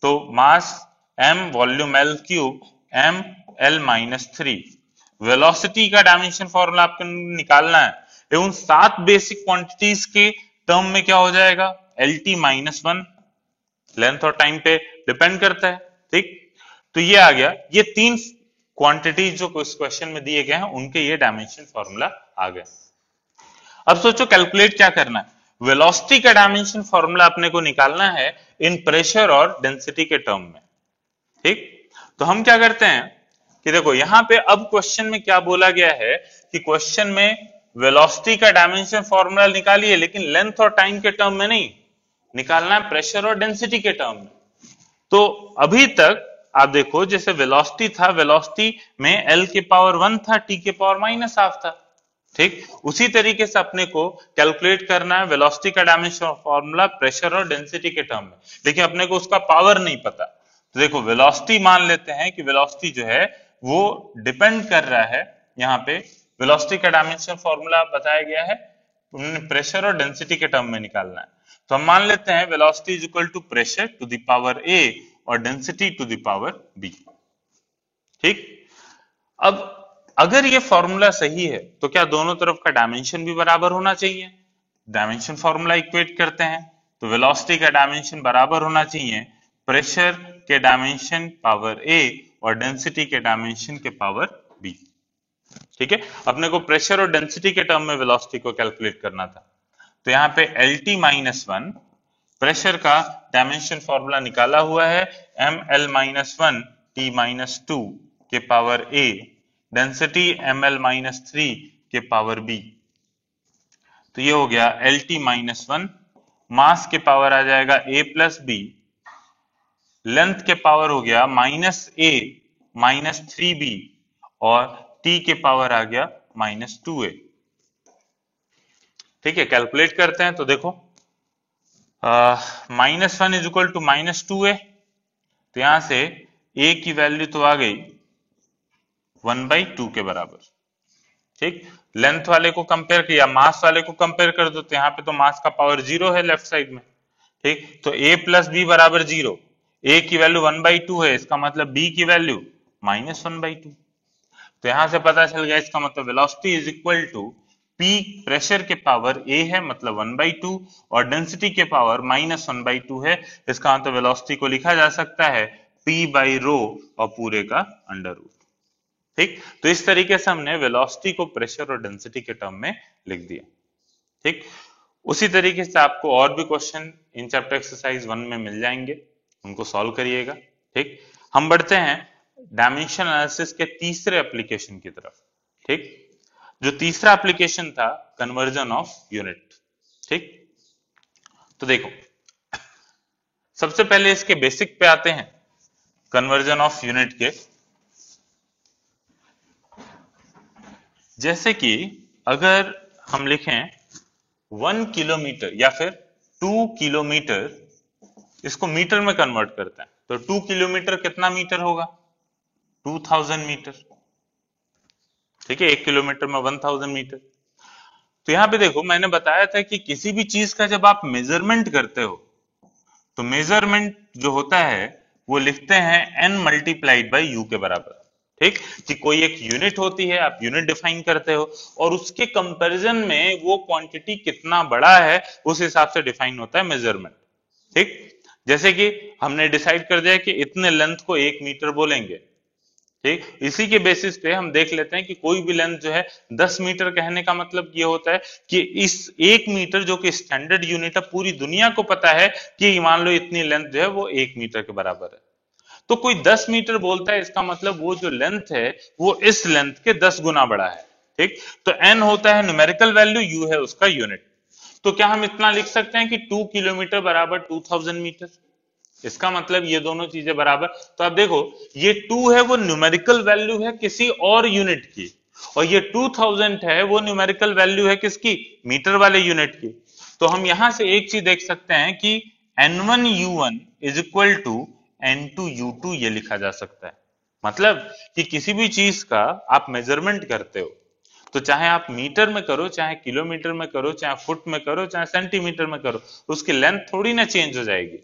तो मास M volume L cube M L minus 3। Velocity का डायमेंशन फॉर्मूला आपको निकालना है, उन 7 बेसिक क्वांटिटीज के टर्म में क्या हो जाएगा, LT माइनस 1, लेंथ और टाइम पे डिपेंड करता है। ठीक, तो ये आ गया, ये 3 क्वांटिटीज जो इस क्वेश्चन में दिए गए हैं उनके ये डायमेंशन फॉर्मूला आ गए। अब सोचो कैलकुलेट क्या करना है। वेलोसिटी का डायमेंशन फॉर्मूला अपने को निकालना है इन प्रेशर और डेंसिटी के टर्म में। ठीक, तो हम क्या करते हैं कि देखो यहां पे अब क्वेश्चन में क्या बोला गया है कि क्वेश्चन में वेलोसिटी का डायमेंशन फॉर्मूला निकालिए, लेकिन लेंथ और टाइम के टर्म में नहीं, निकालना है प्रेशर और डेंसिटी के टर्म में। तो अभी तक आप देखो जैसे वेलोसिटी था, वेलोसिटी में L के पावर 1 था, T के पावर -12 था। ठीक, उसी तरीके से अपने को कैलकुलेट करना है वेलोसिटी का डायमेंशन फॉर्मूला प्रेशर और डेंसिटी के टर्म में, लेकिन अपने को उसका पावर नहीं पता। तो देखो वेलोसिटी मान लेते हैं कि वेलोसिटी जो है वो डिपेंड कर रहा है, यहाँ पे वेलोसिटी का डायमेंशन फॉर्मूला बताया गया है, प्रेशर और डेंसिटी के टर्म में निकालना है। तो हम मान लेते हैं velocity is equal to pressure to the power A और density to the power B। ठीक, अब अगर ये फॉर्मूला सही है तो क्या दोनों तरफ का डायमेंशन भी बराबर होना चाहिए। डायमेंशन फॉर्मूला इक्वेट करते हैं तो वेलोसिटी का डायमेंशन बराबर होना चाहिए प्रेशर के डायमेंशन पावर A और डेंसिटी के डायमेंशन के पावर B। ठीक है, अपने को प्रेशर और डेंसिटी के टर्म में वेलोसिटी को कैलकुलेट करना था। तो यहाँ पे LT-1 प्रेशर का डायमेंशन फॉर्मूला निकाला हुआ है ml-1 T-2 के पावर A, डेंसिटी ml-3 के पावर B। तो ये हो गया LT-1, मास के पावर आ जाएगा A प्लस B, लेंथ के पावर हो गया -A -3B और T के पावर आ गया -2A। ठीक है, कैलकुलेट करते हैं तो देखो -1 इज इक्वल टू -2A, तो यहां से A की वैल्यू तो आ गई 1/2 के बराबर। ठीक, लेंथ वाले को कंपेयर किया, मास वाले को कंपेयर कर दो तो यहाँ पे तो मास का पावर 0 है लेफ्ट साइड में। ठीक, तो A प्लस B बराबर 0, A की वैल्यू 1/2 है, इसका मतलब B की वैल्यू -1/2। तो यहां से पता चल गया, इसका मतलब velocity is equal to P pressure के पावर A है मतलब 1/2 और डेंसिटी के पावर -1/2 है, इसका मतलब वेलोसिटी को लिखा जा सकता है P/ρ और पूरे का अंडर रूट। ठीक, तो इस तरीके से हमने वेलोसिटी को प्रेशर और डेंसिटी के टर्म में लिख दिया। ठीक, उसी तरीके से आपको और भी क्वेश्चन इन चैप्टर एक्सरसाइज 1 में मिल जाएंगे, उनको सॉल्व करिएगा। ठीक, हम बढ़ते हैं डायमेंशन एनालिसिस के तीसरे एप्लीकेशन की तरफ। ठीक, जो तीसरा एप्लीकेशन था कन्वर्जन ऑफ यूनिट। ठीक, तो देखो सबसे पहले इसके बेसिक पे आते हैं कन्वर्जन ऑफ यूनिट के। जैसे कि अगर हम लिखें 1 किलोमीटर या फिर 2 किलोमीटर, इसको मीटर में कन्वर्ट करते हैं तो 2 किलोमीटर कितना मीटर होगा, 2000 मीटर। ठीक है, 1 किलोमीटर में 1000 मीटर। तो यहां पे देखो मैंने बताया था कि किसी भी चीज का जब आप मेजरमेंट करते हो तो मेजरमेंट जो होता है वो लिखते हैं n मल्टीप्लाइड बाई यू के बराबर। ठीक, कि कोई एक यूनिट होती है, आप यूनिट डिफाइन करते हो और उसके कंपैरिजन में वो क्वांटिटी कितना बड़ा है उस हिसाब से डिफाइन होता है मेजरमेंट। ठीक, जैसे कि हमने डिसाइड कर दिया कि इतने लेंथ को 1 मीटर बोलेंगे। ठीक, इसी के बेसिस पे हम देख लेते हैं कि कोई भी लेंथ जो है 10 मीटर, कहने का मतलब ये होता है कि इस 1 मीटर जो कि स्टैंडर्ड यूनिट है, पूरी दुनिया को पता है कि मान लो इतनी लेंथ जो है वो 1 मीटर के बराबर है। तो कोई 10 मीटर बोलता है, इसका मतलब वो जो लेंथ है वो इस लेंथ के 10 गुना बड़ा है। ठीक, तो n होता है न्यूमेरिकल वैल्यू, u है उसका यूनिट। तो क्या हम इतना लिख सकते हैं कि 2 किलोमीटर बराबर 2000 मीटर, इसका मतलब ये दोनों चीजें बराबर। तो आप देखो ये 2 है वो न्यूमेरिकल वैल्यू है किसी और यूनिट की, और ये 2000 है वो न्यूमेरिकल वैल्यू है किसकी, मीटर वाले यूनिट की। तो हम यहां से एक चीज देख सकते हैं कि n1u1 is equal to n2u2 ये लिखा जा सकता है। मतलब कि किसी भी चीज का आप मेजरमेंट करते हो तो चाहे आप मीटर में करो, चाहे किलोमीटर में करो, चाहे फुट में करो, चाहे सेंटीमीटर में करो, उसकी लेंथ थोड़ी ना चेंज हो जाएगी।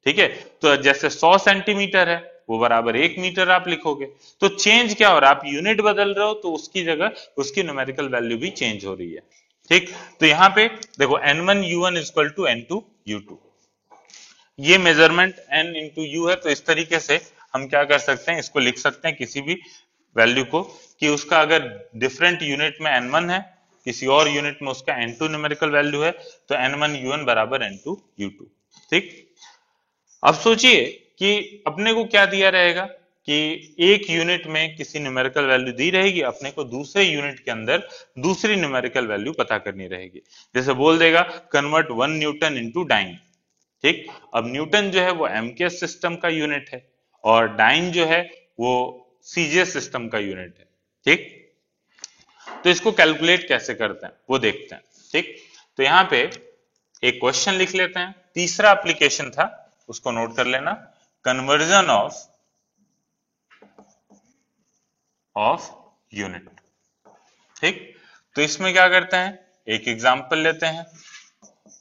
ठीक है, तो जैसे 100 सेंटीमीटर है वो बराबर 1 मीटर आप लिखोगे, तो चेंज क्या हो रहा है, आप यूनिट बदल रहे हो तो उसकी जगह उसकी न्यूमेरिकल वैल्यू भी चेंज हो रही है। ठीक, तो यहां पे देखो n1u1 is equal to n2u2, ये मेजरमेंट n इंटू यू है। तो इस तरीके से हम क्या कर सकते हैं, इसको लिख सकते हैं किसी भी वैल्यू को कि उसका अगर डिफरेंट यूनिट में n1 है, किसी और यूनिट में उसका n2 न्यूमेरिकल वैल्यू है, तो n1u1 बराबर n2u2। ठीक, अब सोचिए कि अपने को क्या दिया रहेगा कि एक यूनिट में किसी न्यूमेरिकल वैल्यू दी रहेगी, अपने को दूसरे यूनिट के अंदर दूसरी न्यूमेरिकल वैल्यू पता करनी रहेगी। जैसे बोल देगा कन्वर्ट 1 न्यूटन इनटू डाइन। ठीक, अब न्यूटन जो है वो एमकेएस सिस्टम का यूनिट है और डाइन जो है वो सीजीएस सिस्टम का यूनिट है। ठीक, तो इसको कैलकुलेट कैसे करते हैं वो देखते हैं। ठीक, तो यहां पे एक क्वेश्चन लिख लेते हैं। तीसरा एप्लीकेशन था, उसको नोट कर लेना, कन्वर्जन ऑफ यूनिट। ठीक, तो इसमें क्या करते हैं, एक एग्जांपल लेते हैं।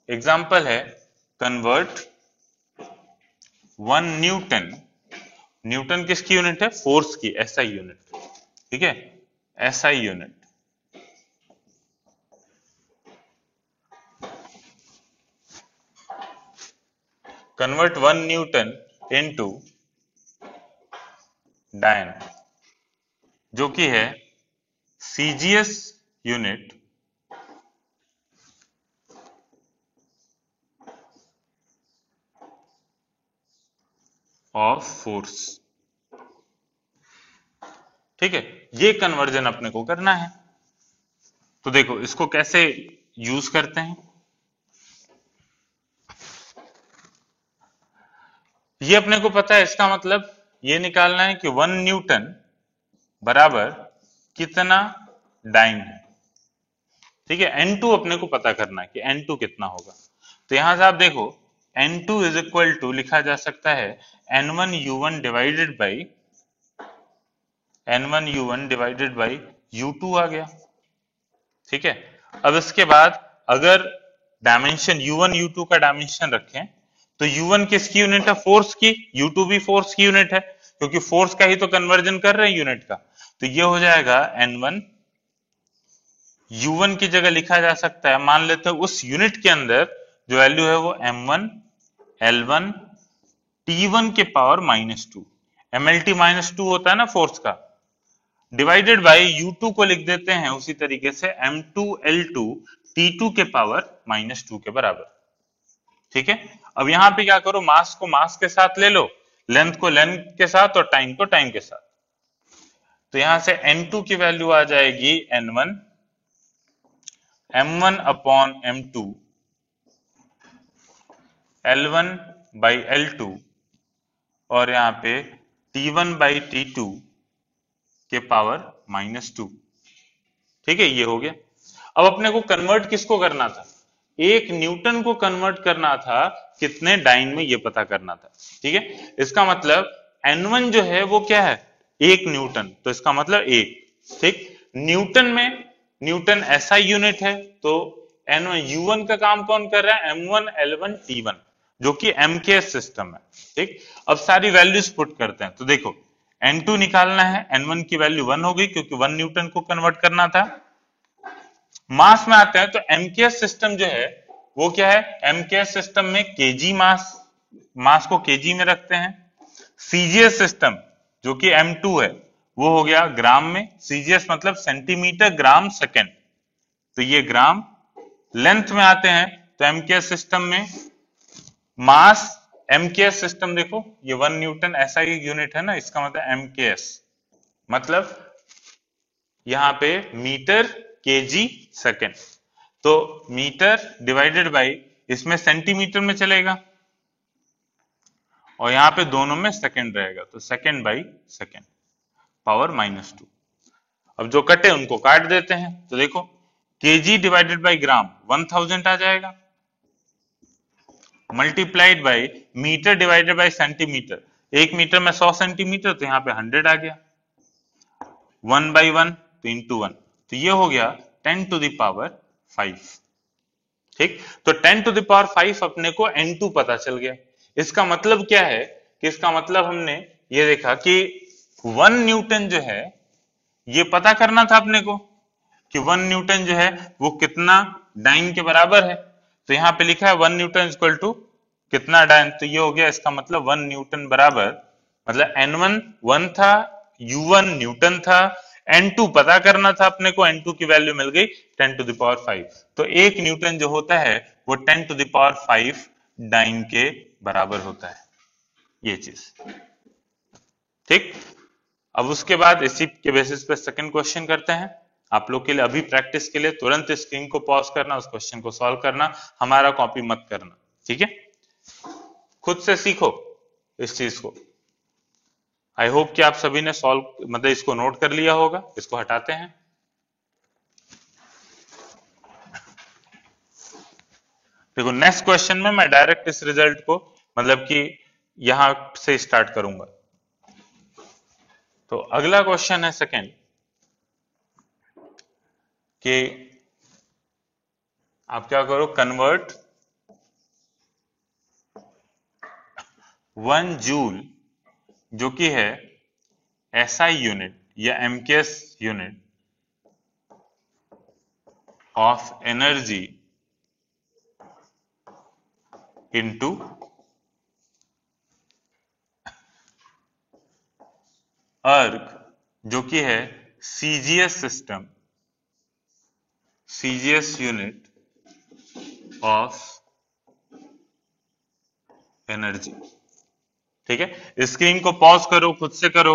एग्जांपल है कन्वर्ट 1 न्यूटन, न्यूटन किसकी यूनिट है, फोर्स की, एसआई यूनिट। ठीक है, SI unit, convert 1 Newton into डायन, जो कि है सीजीएस यूनिट ऑफ फोर्स। ठीक है, ये कन्वर्जन अपने को करना है। तो देखो इसको कैसे यूज करते हैं। ये अपने को पता है, इसका मतलब ये निकालना है कि 1 न्यूटन बराबर कितना डाइन है। ठीक है, N2 अपने को पता करना है कि N2 कितना होगा। तो यहां से आप देखो N2 इज इक्वल टू लिखा जा सकता है N1U1 divided by N1U1 divided by U2 आ गया। ठीक है, अब इसके बाद अगर डायमेंशन U1 U2 का डायमेंशन रखें तो U1 किसकी यूनिट है, फोर्स की, U2 भी फोर्स की यूनिट है, क्योंकि फोर्स का ही तो कन्वर्जन कर रहे हैं यूनिट का। तो ये हो जाएगा N1 U1 की जगह लिखा जा सकता है, मान लेते हैं उस यूनिट के अंदर जो वैल्यू है वो M1 L1 T1 के पावर -2, MLT -2 होता है ना फोर्स का, डिवाइडेड बाय U2 को लिख देते हैं उसी तरीके से M2 L2 T2 के पावर -2 के बराबर। ठीक है, अब यहां पे क्या करो, मास को मास के साथ ले लो, लेंथ को लेंथ के साथ और टाइम को टाइम के साथ। तो यहां से N2 की वैल्यू आ जाएगी N1 M1 upon M2 L1 by L2 और यहां पे T1 बाई T2 के पावर -2। ठीक है, ये हो गया। अब अपने को कन्वर्ट किसको करना था, एक न्यूटन को कन्वर्ट करना था कितने डाइन में, ये पता करना था। ठीक है, इसका मतलब N1 जो है वो क्या है, 1 न्यूटन, तो इसका मतलब 1। ठीक, न्यूटन में न्यूटन एसआई यूनिट है, तो N1 U1 का काम कौन कर रहा है, M1 L1 T1, जो कि एमकेएस सिस्टम है। ठीक, अब सारी वैल्यूज पुट करते हैं। तो देखो N2 निकालना है, N1 की वैल्यू 1 हो गई क्योंकि 1 न्यूटन को कन्वर्ट करना था। मास में आते हैं तो एमकेएस सिस्टम जो है वो क्या है, एमकेएस सिस्टम में केजी मास को केजी में रखते हैं। सीजीएस सिस्टम जो कि M2 है वो हो गया ग्राम में, सीजीएस मतलब सेंटीमीटर ग्राम सेकेंड, तो ये ग्राम। लेंथ में आते हैं तो एमकेएस सिस्टम में मास, एमकेएस सिस्टम देखो ये 1 न्यूटन एसआई यूनिट है ना, इसका मतलब एमकेएस मतलब यहां पे मीटर केजी सेकेंड, तो मीटर डिवाइडेड बाई, इसमें सेंटीमीटर में चलेगा और यहां पे दोनों में सेकेंड रहेगा, तो सेकेंड बाई सेकेंड पावर -2। अब जो कटे उनको काट देते हैं, तो देखो केजी डिवाइडेड बाई ग्राम 1000 आ जाएगा, multiplied by metre divided by centimetre, 1 metre में 100 सेंटीमीटर, तो यहां पे 100 आ गया, 1 बाई 1 तो इंटू 1, तो ये हो गया 10 टू द पावर 5। ठीक, तो 10 टू द पावर 5 अपने को N2 पता चल गया। इसका मतलब क्या है कि इसका मतलब हमने ये देखा कि 1 न्यूटन जो है ये पता करना था अपने को कि 1 न्यूटन जो है वो कितना डाइन के बराबर है। तो यहां पे लिखा है 1 न्यूटन इक्वल टू कितना डाइन, तो ये हो गया, इसका मतलब 1 न्यूटन बराबर, मतलब N1 1 था, U1 न्यूटन था, N2 पता करना था अपने को, N2 की वैल्यू मिल गई 10 टू द पावर 5। तो 1 न्यूटन जो होता है वो 10 टू द पावर 5 डाइन के बराबर होता है, ये चीज। ठीक, अब उसके बाद इसी के बेसिस पे सेकंड क्वेश्चन करते हैं। आप लोग के लिए अभी प्रैक्टिस के लिए तुरंत स्क्रीन को पॉज करना, उस क्वेश्चन को सॉल्व करना, हमारा कॉपी मत करना, ठीक है? खुद से सीखो इस चीज को। आई होप कि आप सभी ने सॉल्व मतलब इसको नोट कर लिया होगा। इसको हटाते हैं। देखो नेक्स्ट क्वेश्चन में मैं डायरेक्ट इस रिजल्ट को मतलब कि यहां से स्टार्ट करूंगा। तो अगला क्वेश्चन है सेकंड कि आप क्या करो, कन्वर्ट 1 जूल जो कि है एसआई यूनिट या MKS unit of energy into अर्ग जो कि है CGS system, CGS unit of energy. ठीक है, स्क्रीन को पॉज करो, खुद से करो।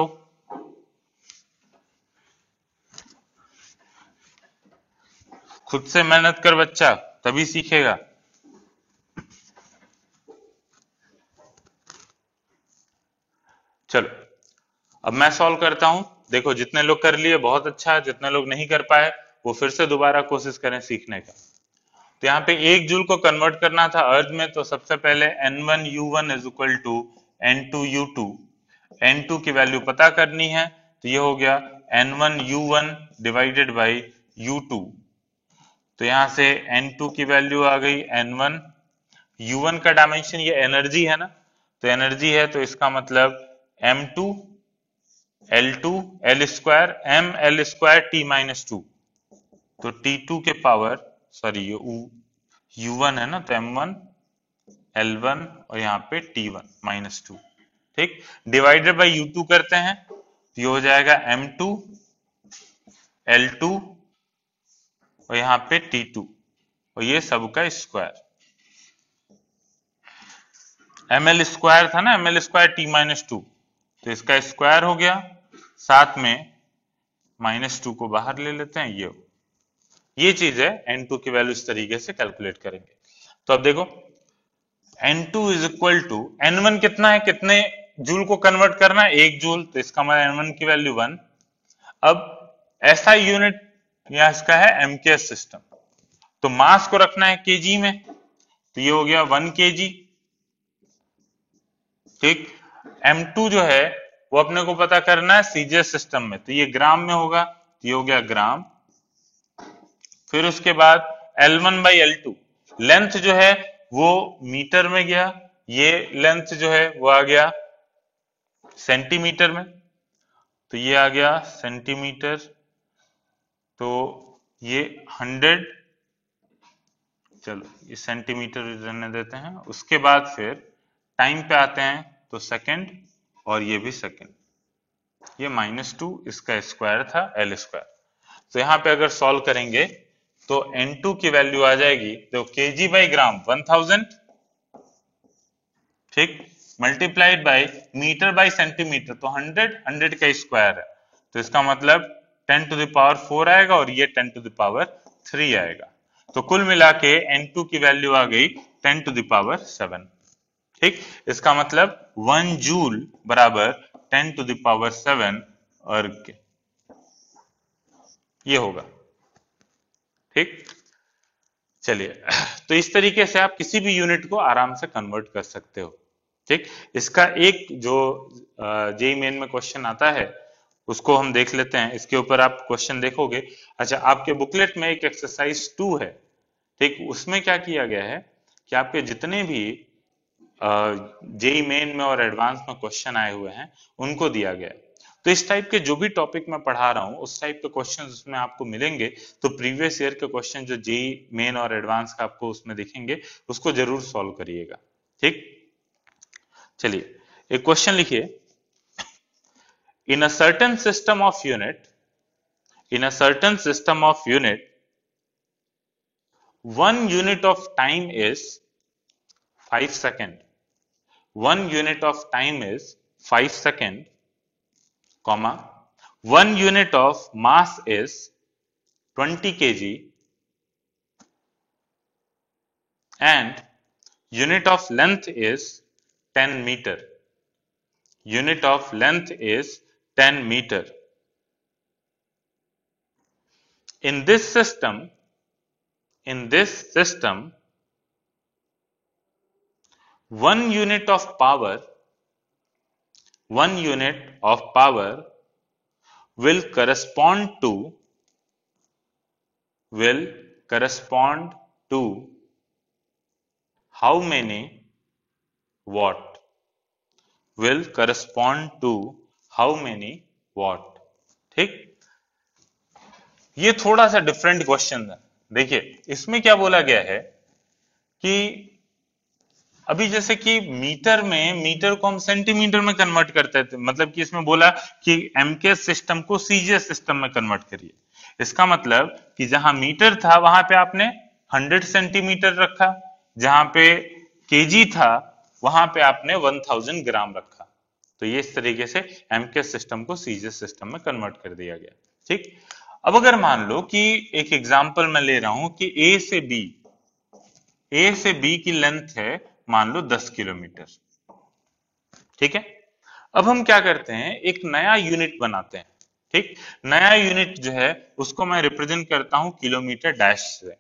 खुद से मेहनत कर बच्चा, तभी सीखेगा। चलो अब मैं सॉल्व करता हूं। देखो जितने लोग कर लिए बहुत अच्छा, जितने लोग नहीं कर पाए वो फिर से दोबारा कोशिश करें सीखने का। तो यहाँ पे 1 जूल को कन्वर्ट करना था अर्थ में, तो सबसे पहले N1U1 is equal to N2U2, N2 की वैल्यू पता करनी है, तो ये हो गया N1U1 डिवाइडेड बाई U2। तो यहां से N2 की वैल्यू आ गई N1, U1 का डायमेंशन ये एनर्जी है ना, तो एनर्जी है, तो इसका मतलब M2 L2 L square M L square T minus 2, तो T2 के पावर सॉरी ये U1 है ना, तो M1 L1 और यहाँ पे T1 माइनस 2। ठीक, डिवाइडेड बाई U2 करते हैं, तो ये हो जाएगा M2 L2 और यहाँ पे T2 और ये सबका स्क्वायर। ML स्क्वायर था ना, ML स्क्वायर T माइनस 2, तो इसका स्क्वायर हो गया, साथ में माइनस 2 को बाहर ले लेते हैं। ये चीज है, N2 की वैल्यू इस तरीके से कैलकुलेट करेंगे। तो अब देखो N2 is equal to N1 कितना है, कितने जूल को कन्वर्ट करना है, 1 जूल, तो इसका मतलब N1 की वैल्यू 1। अब ऐसा यूनिट या इसका है एमकेएस सिस्टम, तो मास को रखना है केजी में, तो ये हो गया 1 केजी। ठीक, M2 जो है वो अपने को पता करना है सीजीएस सिस्टम में, तो ये ग्राम में होगा, तो ये हो गया ग्राम। फिर उसके बाद L1 बाई L2, लेंथ जो है वो मीटर में गया, ये लेंथ जो है वो आ गया सेंटीमीटर में, तो ये आ गया सेंटीमीटर, तो ये 100, चलो ये सेंटीमीटर रहने देते हैं। उसके बाद फिर टाइम पे आते हैं, तो सेकंड, और ये भी सेकंड, ये -2 इसका स्क्वायर था L स्क्वायर। तो यहाँ पे अगर सॉल्व करेंगे तो N2 की वैल्यू आ जाएगी, तो केजी बाई ग्राम 1000, ठीक, multiplied by metre by centimetre, तो 100 का स्क्वायर है, तो इसका मतलब 10 टू द पावर 4 आएगा और ये 10 टू द पावर 3 आएगा। तो कुल मिला के N2 की वैल्यू आ गई 10 टू द पावर 7। ठीक, इसका मतलब 1 जूल बराबर 10 टू द पावर 7 अर्ग, ये होगा। ठीक, चलिए, तो इस तरीके से आप किसी भी यूनिट को आराम से कन्वर्ट कर सकते हो। ठीक, इसका एक जो जेईई मेन में क्वेश्चन आता है उसको हम देख लेते हैं, इसके ऊपर आप क्वेश्चन देखोगे। अच्छा, आपके बुकलेट में एक एक्सरसाइज 2 है, ठीक, उसमें क्या किया गया है कि आपके जितने भी जेईई मेन में और एडवांस में क्वेश्चन आए हुए हैं उनको दिया गया है। तो इस टाइप के जो भी टॉपिक मैं पढ़ा रहा हूं उस टाइप के क्वेश्चन उसमें आपको मिलेंगे, तो प्रीवियस ईयर के क्वेश्चन जो जेईई मेन और एडवांस का आपको उसमें दिखेंगे उसको जरूर सॉल्व करिएगा। ठीक, चलिए एक क्वेश्चन लिखिए, in a certain system of unit, in a certain system of unit, 1 unit of time is 5 second. 1 unit of time is 5 second, comma, 1 unit of mass is 20 kg, and unit of length is 10 meter. Unit of length is 10 meter. In this system, 1 unit of power, 1 unit of power will correspond to how many watt? Will correspond to how many watt? ठीक, ये थोड़ा सा different question है। देखिए इसमें क्या बोला गया है कि अभी जैसे कि मीटर को हम सेंटीमीटर में कन्वर्ट करते थे, मतलब कि इसमें बोला कि एमकेएस सिस्टम को सीजीएस सिस्टम में कन्वर्ट करिए। इसका मतलब कि जहां मीटर था वहां पे आपने 100 सेंटीमीटर रखा, जहां पे केजी था वहां पे आपने 1000 ग्राम रखा। तो ये इस तरीके से एमकेएस सिस्टम को सीजीएस सिस्टम में कन्वर्ट कर दिया गया। ठीक, अब अगर मान लो कि एक एग्जांपल मैं ले रहा हूं कि ए से बी की लेंथ है मान लो 10 किलोमीटर। ठीक है, अब हम क्या करते हैं, एक नया यूनिट बनाते हैं। ठीक, नया यूनिट जो है उसको मैं रिप्रेजेंट करता हूं किलोमीटर डैश से।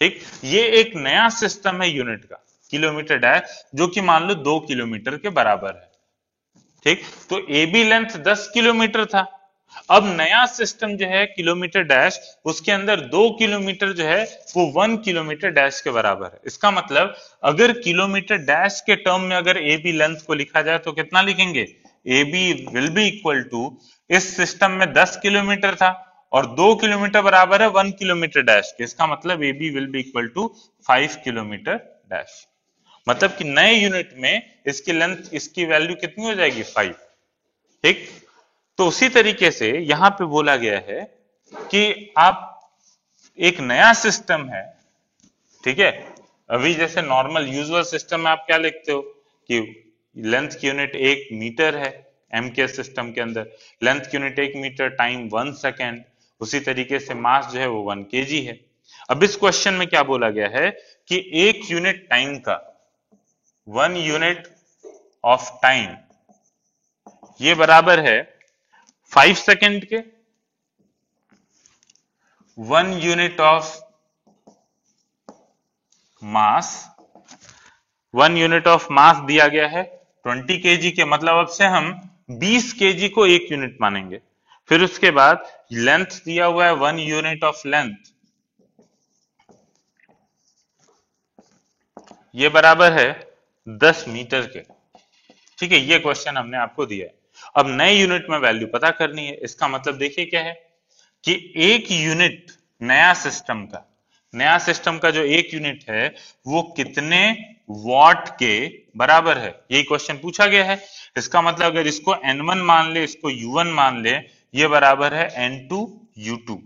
ठीक, ये एक नया सिस्टम है यूनिट का, किलोमीटर डैश, जो कि मान लो 2 किलोमीटर के बराबर है। ठीक, तो ए बी लेंथ 10 किलोमीटर था। अब नया सिस्टम जो है किलोमीटर डैश, उसके अंदर 2 किलोमीटर जो है वो 1 किलोमीटर डैश के बराबर है। इसका मतलब अगर किलोमीटर डैश के टर्म में अगर ए बी लेंथ को लिखा जाए तो कितना लिखेंगे, A B will be equal to, इस सिस्टम में 10 किलोमीटर था और 2 किलोमीटर बराबर है 1 किलोमीटर डैश के। इसका मतलब A B will be equal to 5 kilometre dash. मतलब कि नए यूनिट में इसकी लेंथ, इसकी वैल्यू कितनी हो जाएगी, 5। ठीक, तो उसी तरीके से यहां पे बोला गया है कि आप एक नया सिस्टम है। ठीक है, अभी जैसे नॉर्मल यूजुअल सिस्टम में आप क्या लिखते हो कि लेंथ की यूनिट 1 मीटर है, एमकेएस सिस्टम के अंदर लेंथ की यूनिट 1 मीटर, टाइम 1 सेकेंड। उसी तरीके से मास जो है वो 1 केजी है। अब इस क्वेश्चन में क्या बोला गया है कि एक यूनिट टाइम का, 1 यूनिट ऑफ टाइम, ये बराबर है 5 सेकेंड के। 1 unit of mass, 1 unit of mass दिया गया है 20 केजी के, मतलब अब से हम 20 केजी को एक यूनिट मानेंगे। फिर उसके बाद लेंथ दिया हुआ है 1 यूनिट ऑफ लेंथ, ये बराबर है 10 मीटर के। ठीक है, ये क्वेश्चन हमने आपको दिया है। अब नए यूनिट में वैल्यू पता करनी है। इसका मतलब देखिए क्या है कि एक यूनिट नया सिस्टम का जो एक यूनिट है वो कितने वॉट के बराबर है, यही क्वेश्चन पूछा गया है। इसका मतलब अगर इसको N1 मान ले, इसको U1 मान ले, ये बराबर है N2 U2।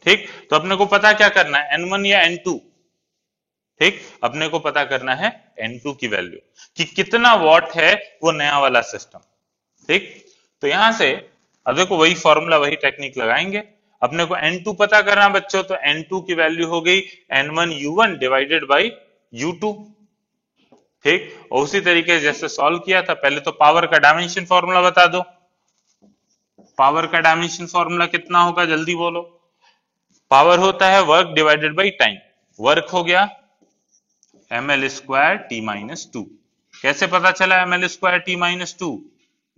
ठीक, तो अपने को पता क्या करना है, N1 या N2। ठीक, अपने को पता करना है N2 की वैल्यू, कि कितना वॉट है वो नया वाला सिस्टम। ठीक, तो यहां से अब देखो वही फॉर्मूला, वही टेक्निक लगाएंगे। अपने को N2 पता करना बच्चों, तो N2 की वैल्यू हो गई N1 U1 divided by U2। ठीक, और उसी तरीके से जैसे सॉल्व किया था, पहले तो पावर का डायमेंशन फॉर्मूला बता दो। पावर का डायमेंशन फॉर्मूला कितना होगा, जल्दी बोलो। पावर होता है work divided by time. Work हो गया ml स्क्वायर टी माइनस 2। कैसे पता चला ml स्क्वायर टी माइनस 2?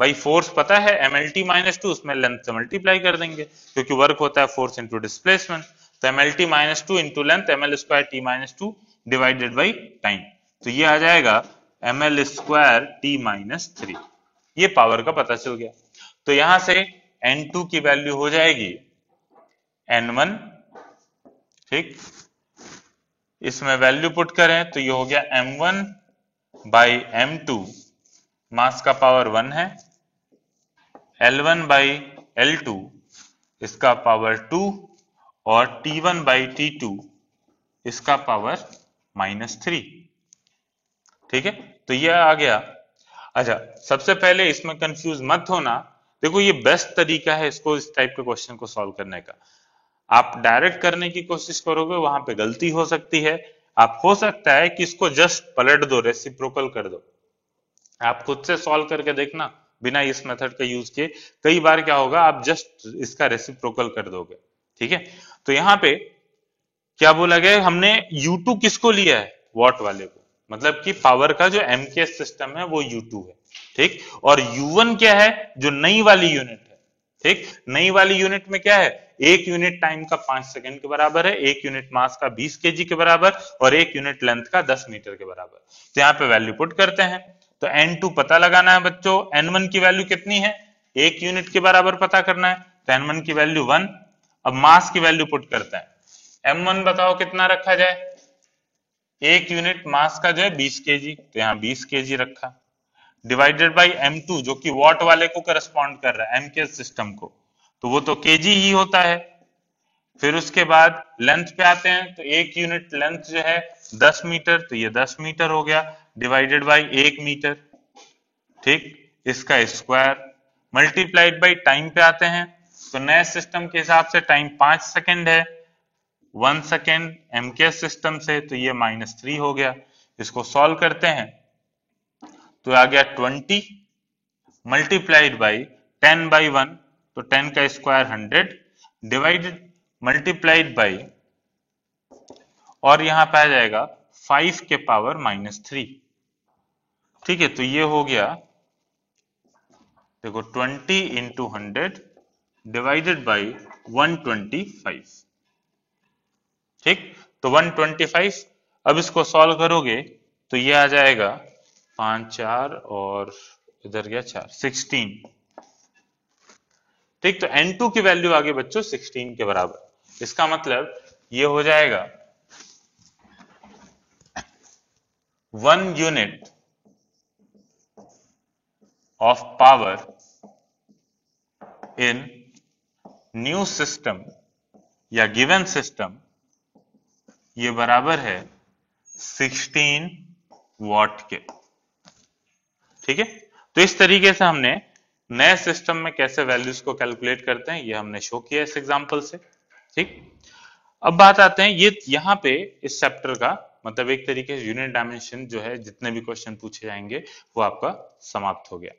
भाई फोर्स पता है mlt माइनस 2, उसमें लेंथ से मल्टीप्लाई कर देंगे, क्योंकि वर्क होता है फोर्स इंटू डिस्प्लेसमेंट। तो mlt minus 2 into length ml square T minus 2 divided by time, तो ये आ जाएगा ml स्क्वायर टी माइनस 3। ये पावर का पता चल गया। तो यहां से N2 की वैल्यू हो जाएगी N1। ठीक, इसमें वैल्यू पुट करें तो ये हो गया M1 बाई M2, मास का पावर 1 है, L1/L2 इसका पावर 2 और T1/T2 इसका पावर -3। ठीक है, तो ये आ गया। अच्छा, सबसे पहले इसमें कंफ्यूज मत होना। देखो ये बेस्ट तरीका है इसको, इस टाइप के क्वेश्चन को सॉल्व करने का। आप डायरेक्ट करने की कोशिश करोगे, वहां पे गलती हो सकती है। आप हो सकता है कि इसको जस्ट पलट दो, रेसिप्रोकल कर दो। आप खुद से सॉल्व करके देखना बिना इस मेथड का यूज किए। कई बार क्या होगा, आप जस्ट इसका रेसिप्रोकल कर दोगे। ठीक है, तो यहाँ पे क्या बोला गया, हमने U2 किसको लिया है, वॉट वाले को, मतलब कि पावर का जो एमकेएस सिस्टम है वो U2 है। ठीक, और U1 क्या है, जो नई वाली यूनिट है। ठीक, नई वाली यूनिट में क्या है, एक यूनिट टाइम का 5 सेकंड के बराबर है, एक यूनिट मास का 20 केजी के बराबर और एक यूनिट लेंथ का 10 मीटर के बराबर। तो यहाँ पे वैल्यू पुट करते हैं। तो N2 पता लगाना है बच्चों, N1 की वैल्यू कितनी है, एक यूनिट के बराबर पता करना है, तो N1 की वैल्यू 1। अब मास की वैल्यू पुट करते हैं। M1 बताओ कितना रखा जाए, एक यूनिट मास का जो है 20 केजी, तो यहाँ 20 केजी रखा, डिवाइडेड बाई M2 जो कि वॉट वाले को करस्पॉन्ड कर रहा है, एमकेएस सिस्टम को, तो वो तो केजी ही होता है। फिर उसके बाद लेंथ पे आते हैं, तो एक यूनिट लेंथ जो है 10 मीटर, तो ये 10 मीटर हो गया, डिवाइडेड बाई 1 मीटर। ठीक, इसका स्क्वायर मल्टीप्लाइड बाई टाइम पे आते हैं, तो नए सिस्टम के हिसाब से टाइम 5 सेकंड है, 1 सेकेंड एमकेएस सिस्टम से, तो ये -3 हो गया। इसको सॉल्व करते हैं तो आ गया 20 मल्टीप्लाइड बाई 10/1, तो 10 का स्क्वायर 100 डिवाइडेड मल्टीप्लाइड बाई, और यहां पे आ जाएगा 5 के पावर -3। ठीक है, तो ये हो गया, देखो 20 इंटू 100 डिवाइडेड बाई 125। ठीक, तो 125। अब इसको सॉल्व करोगे तो ये आ जाएगा 5 4 और इधर गया 4, 16। ठीक, तो N2 की वैल्यू आ गई बच्चों 16 के बराबर। इसका मतलब ये हो जाएगा 1 unit of power in new system या गिवन सिस्टम, ये बराबर है 16 वॉट के। ठीक है, तो इस तरीके से हमने नए सिस्टम में कैसे वैल्यूज को कैलकुलेट करते हैं ये हमने शो किया इस एग्जांपल से। ठीक, अब बात आते हैं ये यहाँ पे इस चैप्टर का मतलब एक तरीके से यूनिट डायमेंशन जो है, जितने भी क्वेश्चन पूछे जाएंगे वो आपका समाप्त हो गया।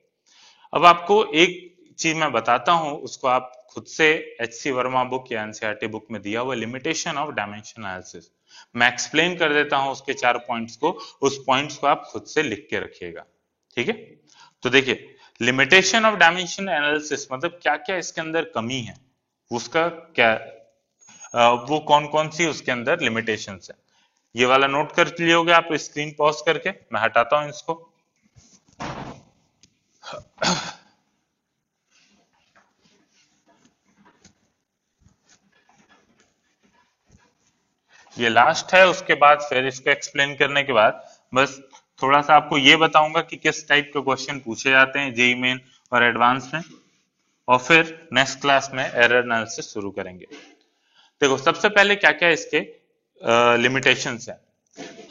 अब आपको एक चीज मैं बताता हूं, उसको आप खुद से HC वर्मा बुक या एनसीईआरटी बुक में दिया हुआ लिमिटेशन ऑफ डायमेंशन एनालिसिस, मैं एक्सप्लेन कर देता हूं उसके 4 पॉइंट्स को, उस पॉइंट्स को आप खुद से लिख के रखिएगा। ठीक है, तो देखिए लिमिटेशन ऑफ डायमेंशन एनालिसिस मतलब क्या क्या इसके अंदर कमी है, उसका क्या वो कौन कौन सी उसके अंदर लिमिटेशंस है, ये वाला नोट कर लियोगे आप स्क्रीन पॉज करके। मैं हटाता हूं इसको। ये लास्ट है, उसके बाद फिर इसको एक्सप्लेन करने के बाद बस थोड़ा सा आपको ये बताऊंगा कि किस टाइप के क्वेश्चन पूछे जाते हैं जेईई मेन और एडवांस में, और फिर नेक्स्ट क्लास में एरर एनालिसिस शुरू करेंगे। देखो सबसे पहले क्या क्या इसके लिमिटेशंस हैं।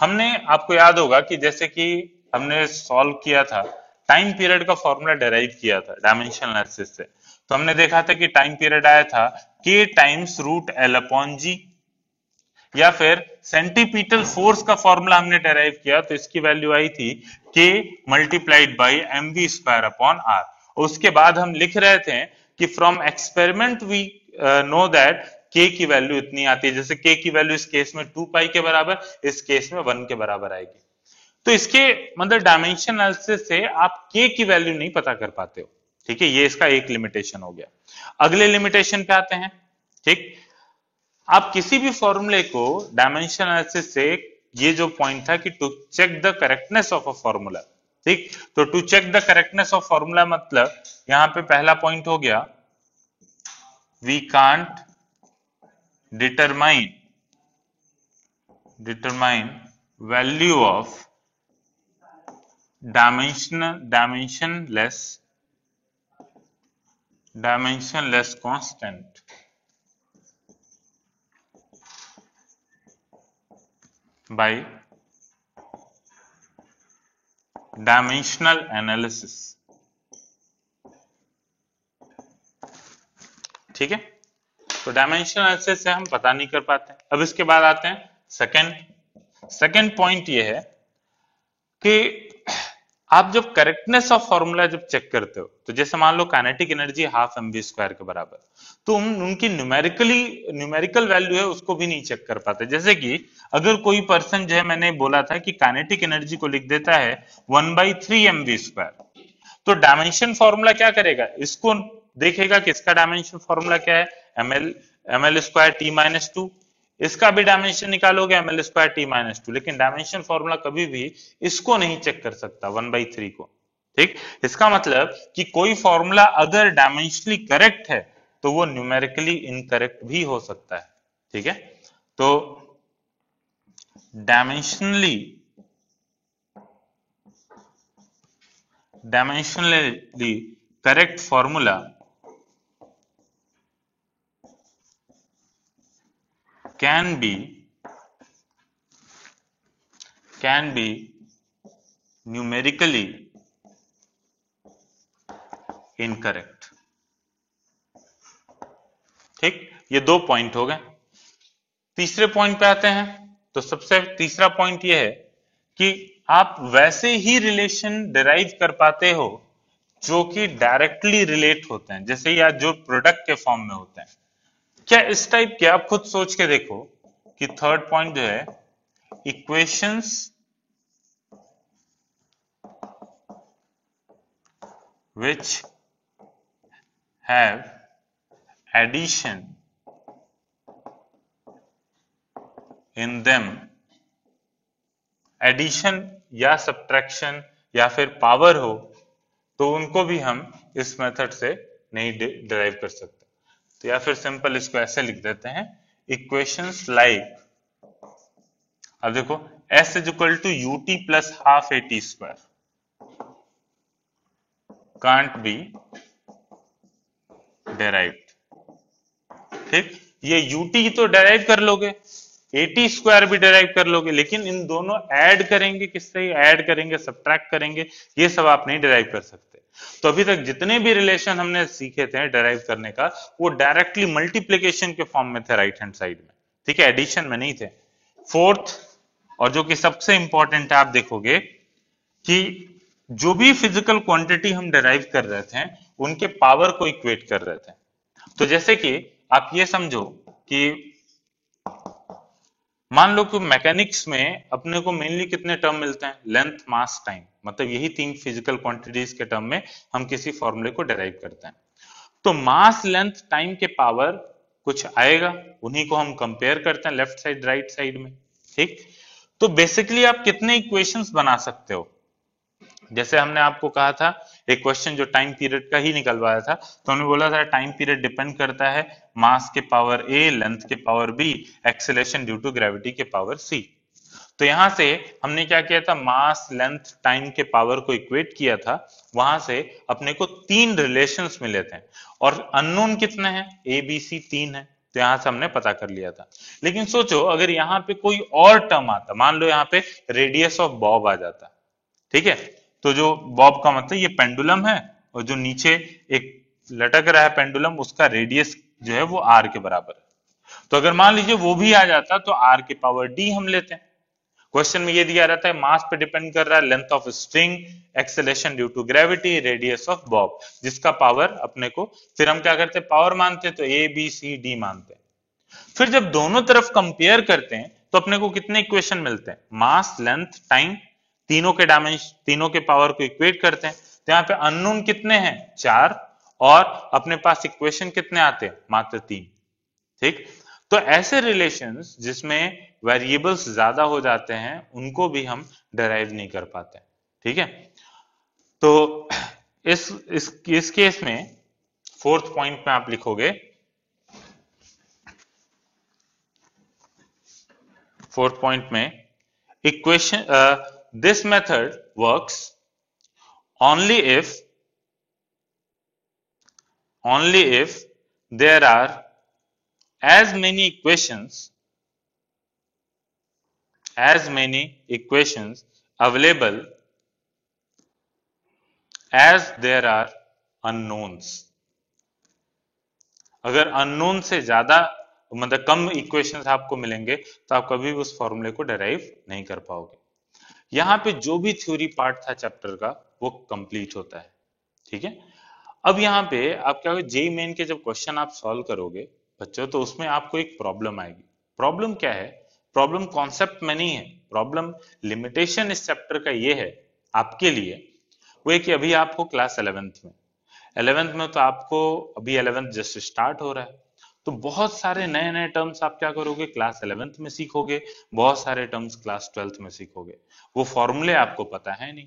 हमने, आपको याद होगा कि जैसे कि हमने सॉल्व किया था, टाइम पीरियड का फॉर्मूला डेराइव किया था डायमेंशन एनालिसिस से, तो हमने देखा था कि टाइम पीरियड आया था k टाइम्स रूट L/G, या फिर सेंटीपीटल फोर्स का फॉर्मूला हमने डेराइव किया तो इसकी वैल्यू आई थी k मल्टीप्लाइड बाई mv²/r। उसके बाद हम लिख रहे थे कि from experiment we know that k की वैल्यू इतनी आती है, जैसे k की वैल्यू इस केस में 2 पाई के बराबर, इस केस में 1 के बराबर आएगी। तो इसके मतलब डायमेंशन एनालिसिस से आप k की वैल्यू नहीं पता कर पाते हो। ठीक है, ये इसका एक लिमिटेशन हो गया। अगले लिमिटेशन पे आते हैं। ठीक, आप किसी भी फॉर्मूले को डायमेंशन एनालिसिस से, ये जो पॉइंट था कि to check the correctness of a formula. ठीक, तो to check the correctness of formula मतलब यहां पे पहला पॉइंट हो गया, we can't determine value of dimensionless dimensionless constant by dimensional analysis। ठीक है, तो डायमेंशनल एनालिसिस से हम पता नहीं कर पाते। अब इसके बाद आते हैं सेकंड पॉइंट ये है कि आप जब करेक्टनेस ऑफ फॉर्मूला जब चेक करते हो, तो जैसे मान लो kinetic energy half mv square के बराबर, तो हम उनकी न्यूमेरिकल वैल्यू है उसको भी नहीं चेक कर पाते। जैसे कि अगर कोई पर्सन जो है, मैंने बोला था कि काइनेटिक एनर्जी को लिख देता है 1/3 mv स्क्वायर, तो डायमेंशन फॉर्मूला क्या करेगा, इसको देखेगा कि इसका डायमेंशन फॉर्मूला क्या है, ml square T minus two, इसका भी डायमेंशन निकालोगे ml square T minus two, लेकिन डायमेंशन फॉर्मूला कभी भी इसको नहीं चेक कर सकता 1/3 को। ठीक, इसका मतलब कि कोई फॉर्मूला अगर डायमेंशनली करेक्ट है तो वो न्यूमेरिकली इनकरेक्ट भी हो सकता है। ठीक है, तो dimensionally correct formula can be numerically incorrect। ठीक, ये दो पॉइंट हो गए। तीसरे पॉइंट पे आते हैं, तो सबसे तीसरा पॉइंट ये है कि आप वैसे ही रिलेशन डिराइव कर पाते हो जो कि डायरेक्टली रिलेट होते हैं, जैसे या जो प्रोडक्ट के फॉर्म में होते हैं। क्या इस टाइप के, आप खुद सोच के देखो कि थर्ड पॉइंट जो है, equations which have addition in them, addition या सब्ट्रैक्शन या फिर पावर हो, तो उनको भी हम इस मेथड से नहीं डिराइव कर सकते। तो या फिर सिंपल इसको ऐसे लिख देते हैं, इक्वेशंस लाइक, अब देखो S is equal to ut plus half at square can't be derived. ठीक, ये ut तो डेराइव कर लोगे, at स्क्वायर भी डेराइव कर लोगे, लेकिन इन दोनों ऐड करेंगे, किससे ऐड करेंगे, सब्ट्रैक्ट करेंगे, ये सब आप नहीं डेराइव कर सकते। तो अभी तक जितने भी रिलेशन हमने सीखे थे डेराइव करने का, वो डायरेक्टली मल्टीप्लीकेशन के फॉर्म में थे राइट हैंड साइड में। ठीक है, एडिशन में नहीं थे। फोर्थ, और जो कि सबसे इंपॉर्टेंट है, आप देखोगे कि जो भी फिजिकल क्वांटिटी हम डेराइव कर रहे थे उनके पावर को इक्वेट कर रहे थे। तो जैसे कि आप ये समझो कि मान लो कि मैकेनिक्स में अपने को मेनली कितने टर्म मिलते हैं, लेंथ, मास, टाइम, मतलब यही तीन फिजिकल क्वांटिटीज के टर्म में हम किसी फॉर्मूले को डेराइव करते हैं। तो मास, लेंथ, टाइम के पावर कुछ आएगा, उन्हीं को हम कंपेयर करते हैं लेफ्ट साइड राइट साइड में। ठीक, तो बेसिकली आप कितने इक्वेशंस बना सकते हो, जैसे हमने आपको कहा था एक क्वेश्चन जो टाइम पीरियड का ही निकलवाया था, तो हमने बोला था टाइम पीरियड डिपेंड करता है मास के पावर ए, लेंथ के power B, acceleration due to gravity के पावर सी। तो यहां से हमने क्या किया था, मास, लेंथ, टाइम के पावर को इक्वेट किया था, वहां से अपने को तीन रिलेशंस मिले थे, और अननोन कितने हैं, ए बी सी तीन है, तो यहां से हमने पता कर लिया था। लेकिन सोचो अगर यहाँ पे कोई और टर्म आता, मान लो यहाँ पे रेडियस ऑफ बॉब आ जाता, ठीक है, तो जो बॉब का मतलब ये पेंडुलम है, और जो नीचे एक लटक रहा है पेंडुलम, उसका रेडियस जो है वो आर के बराबर है। तो अगर मान लीजिए वो भी आ जाता, तो आर के पावर डी हम लेते हैं। क्वेश्चन में ये दिया रहता है मास पे डिपेंड कर रहा है, length of string, acceleration due to gravity, radius of bob, जिसका पावर अपने को, फिर हम क्या करते हैं, पावर मानते हैं, तो ए बी सी डी मानते हैं। फिर जब दोनों तरफ कंपेयर करते हैं तो अपने को कितने इक्वेशन मिलते हैं, मास, लेंथ, टाइम, तीनों के डायमेंशन, तीनों के पावर को इक्वेट करते हैं। तो यहाँ पे अननोन कितने हैं, 4, और अपने पास इक्वेशन कितने आते हैं, मात्र 3। ठीक, तो ऐसे रिलेशंस जिसमें वेरिएबल्स ज्यादा हो जाते हैं उनको भी हम डेराइव नहीं कर पाते। ठीक है, तो इस केस में फोर्थ पॉइंट में आप लिखोगे, फोर्थ पॉइंट में, equation this method works only if only if there are as many equations available as there are unknowns. अगर अननोन से ज्यादा मतलब कम इक्वेशंस आपको मिलेंगे तो आप कभी भी उस फॉर्मूले को डिराइव नहीं कर पाओगे। यहाँ पे जो भी थ्योरी पार्ट था चैप्टर का वो कंप्लीट होता है। ठीक है, अब यहाँ पे आप क्या होगा, जेईई मेन के जब क्वेश्चन आप सॉल्व करोगे बच्चों तो उसमें आपको एक प्रॉब्लम आएगी। प्रॉब्लम क्या है? प्रॉब्लम कॉन्सेप्ट में नहीं है, प्रॉब्लम लिमिटेशन इस चैप्टर का ये है आपके लिए, वो है कि अभी आपको क्लास 11th में तो आपको अभी 11th जस्ट स्टार्ट हो रहा है, तो बहुत सारे नए नए टर्म्स आप क्या करोगे क्लास 11th में सीखोगे, बहुत सारे टर्म्स क्लास 12th में सीखोगे, वो फॉर्मूले आपको पता है नहीं,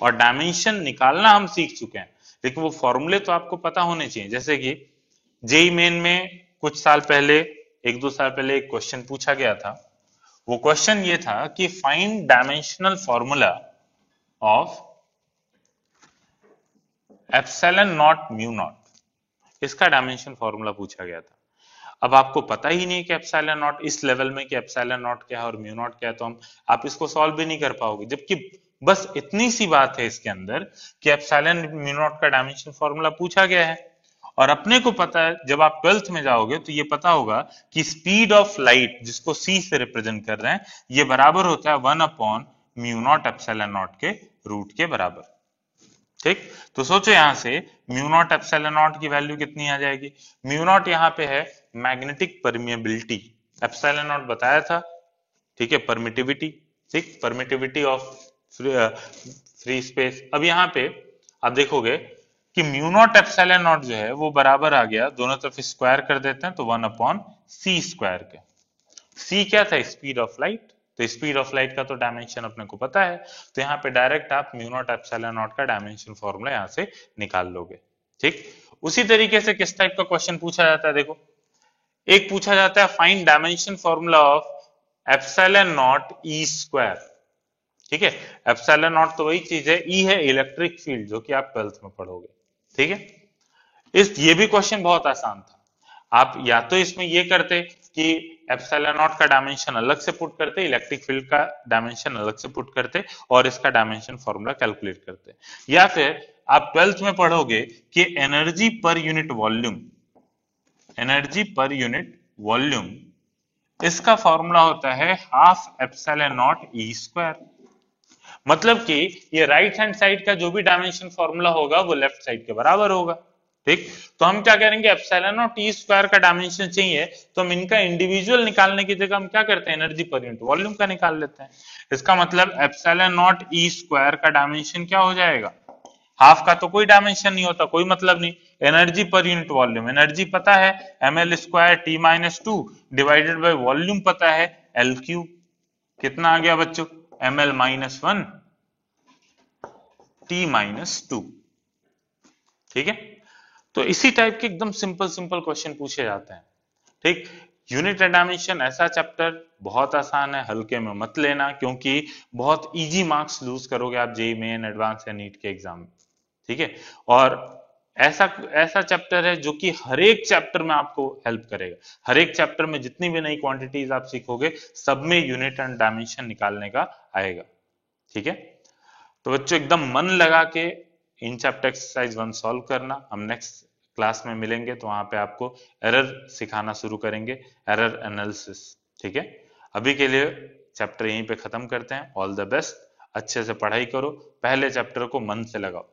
और डायमेंशन निकालना हम सीख चुके हैं लेकिन वो फॉर्मूले तो आपको पता होने चाहिए। जैसे कि जेईई मेन में कुछ साल पहले, 1-2 साल पहले एक क्वेश्चन पूछा गया था, वो क्वेश्चन ये था कि find dimensional formula of epsilon not mu naught, इसका डायमेंशन फॉर्मूला पूछा गया था। अब आपको पता ही नहीं कि एप्सिलॉन नॉट इस लेवल में कि एप्सिलॉन नॉट क्या है और म्यू नॉट क्या है, तो आप इसको सॉल्व भी नहीं कर पाओगे, जबकि बस इतनी सी बात है इसके अंदर कि एप्सिलॉन म्यू नॉट का डायमेंशन फॉर्मूला पूछा गया है, और अपने को पता है जब आप 12th में जाओगे तो ये पता होगा कि स्पीड ऑफ लाइट जिसको c से रिप्रेजेंट कर रहे हैं ये बराबर होता है 1/म्यू नॉट एप्सिलॉन नॉट के रूट के बराबर। ठीक, तो सोचो यहां से म्यू नॉट एप्सिलॉन नॉट की वैल्यू कितनी आ जाएगी? म्यू नॉट यहाँ पे है मैग्नेटिक परमिएबिलिटी, एप्सिलॉन नॉट बताया था, ठीक है, परमिटिविटी, ठीक, परमिटिविटी ऑफ फ्री स्पेस। अब यहाँ पे आप देखोगे कि म्यू नॉट एप्सिलॉन नॉट जो है वो बराबर आ गया, दोनों तरफ स्क्वायर कर देते हैं तो 1/c² के। c क्या था? स्पीड ऑफ लाइट, तो स्पीड ऑफ लाइट का तो डायमेंशन अपने को पता है, तो यहाँ पे डायरेक्ट आप म्यू नॉट एप्सिलॉन नॉट का डायमेंशन फॉर्मूला यहाँ से निकाल लोगे। ठीक, उसी तरीके से किस टाइप का क्वेश्चन पूछा जाता है, देखो एक पूछा जाता है find dimension formula of epsilon not e²। ठीक है, एप्सिलॉन नॉट तो वही चीज है, ई है इलेक्ट्रिक फील्ड जो कि आप 12th में पढ़ोगे। ठीक है, ये भी क्वेश्चन बहुत आसान था, आप या तो इसमें ये करते कि एप्सिलॉन नॉट का डायमेंशन अलग से पुट करते, इलेक्ट्रिक फील्ड का डायमेंशन अलग से पुट करते और इसका डायमेंशन फॉर्मूला कैलकुलेट करते, या फिर आप 12th में पढ़ोगे कि एनर्जी पर यूनिट वॉल्यूम, इसका फॉर्मूला होता है हाफ एप्सिलॉन नॉट e²। मतलब कि ये राइट हैंड साइड का जो भी डायमेंशन फॉर्मूला होगा वो लेफ्ट साइड के बराबर होगा। ठीक, तो हम क्या करेंगे, एप्सिलॉन नॉट e² का डायमेंशन चाहिए तो हम इनका इंडिविजुअल निकालने की जगह हम क्या करते हैं, एनर्जी पर यूनिट वॉल्यूम का निकाल लेते हैं। इसका मतलब एप्सिलॉन नॉट e² का डायमेंशन क्या हो जाएगा, हाफ का तो कोई डायमेंशन नहीं होता, कोई मतलब नहीं, energy per unit volume, energy पता है ml² T-2 divided by volume पता है L3, कितना आ गया बच्चों, ml-1 T-2। ठीक है, तो इसी टाइप के एकदम सिंपल क्वेश्चन पूछे जाते हैं। ठीक, यूनिट एंड डायमेंशन ऐसा चैप्टर बहुत आसान है, हल्के में मत लेना, क्योंकि बहुत इजी मार्क्स लूज करोगे आप जेईई मेन, एडवांस या नीट के एग्जाम में। ठीक है, और ऐसा चैप्टर है जो कि हर एक चैप्टर में आपको हेल्प करेगा, हर एक चैप्टर में जितनी भी नई क्वांटिटीज आप सीखोगे सब में यूनिट एंड डायमेंशन निकालने का आएगा। ठीक है, तो बच्चों एकदम मन लगा के इन चैप्टर एक्सरसाइज 1 सॉल्व करना। हम नेक्स्ट क्लास में मिलेंगे तो वहां पे आपको एरर सिखाना शुरू करेंगे, एरर एनालिसिस। ठीक है, अभी के लिए चैप्टर यहीं पे खत्म करते हैं। ऑल द बेस्ट, अच्छे से पढ़ाई करो, पहले चैप्टर को मन से लगाओ।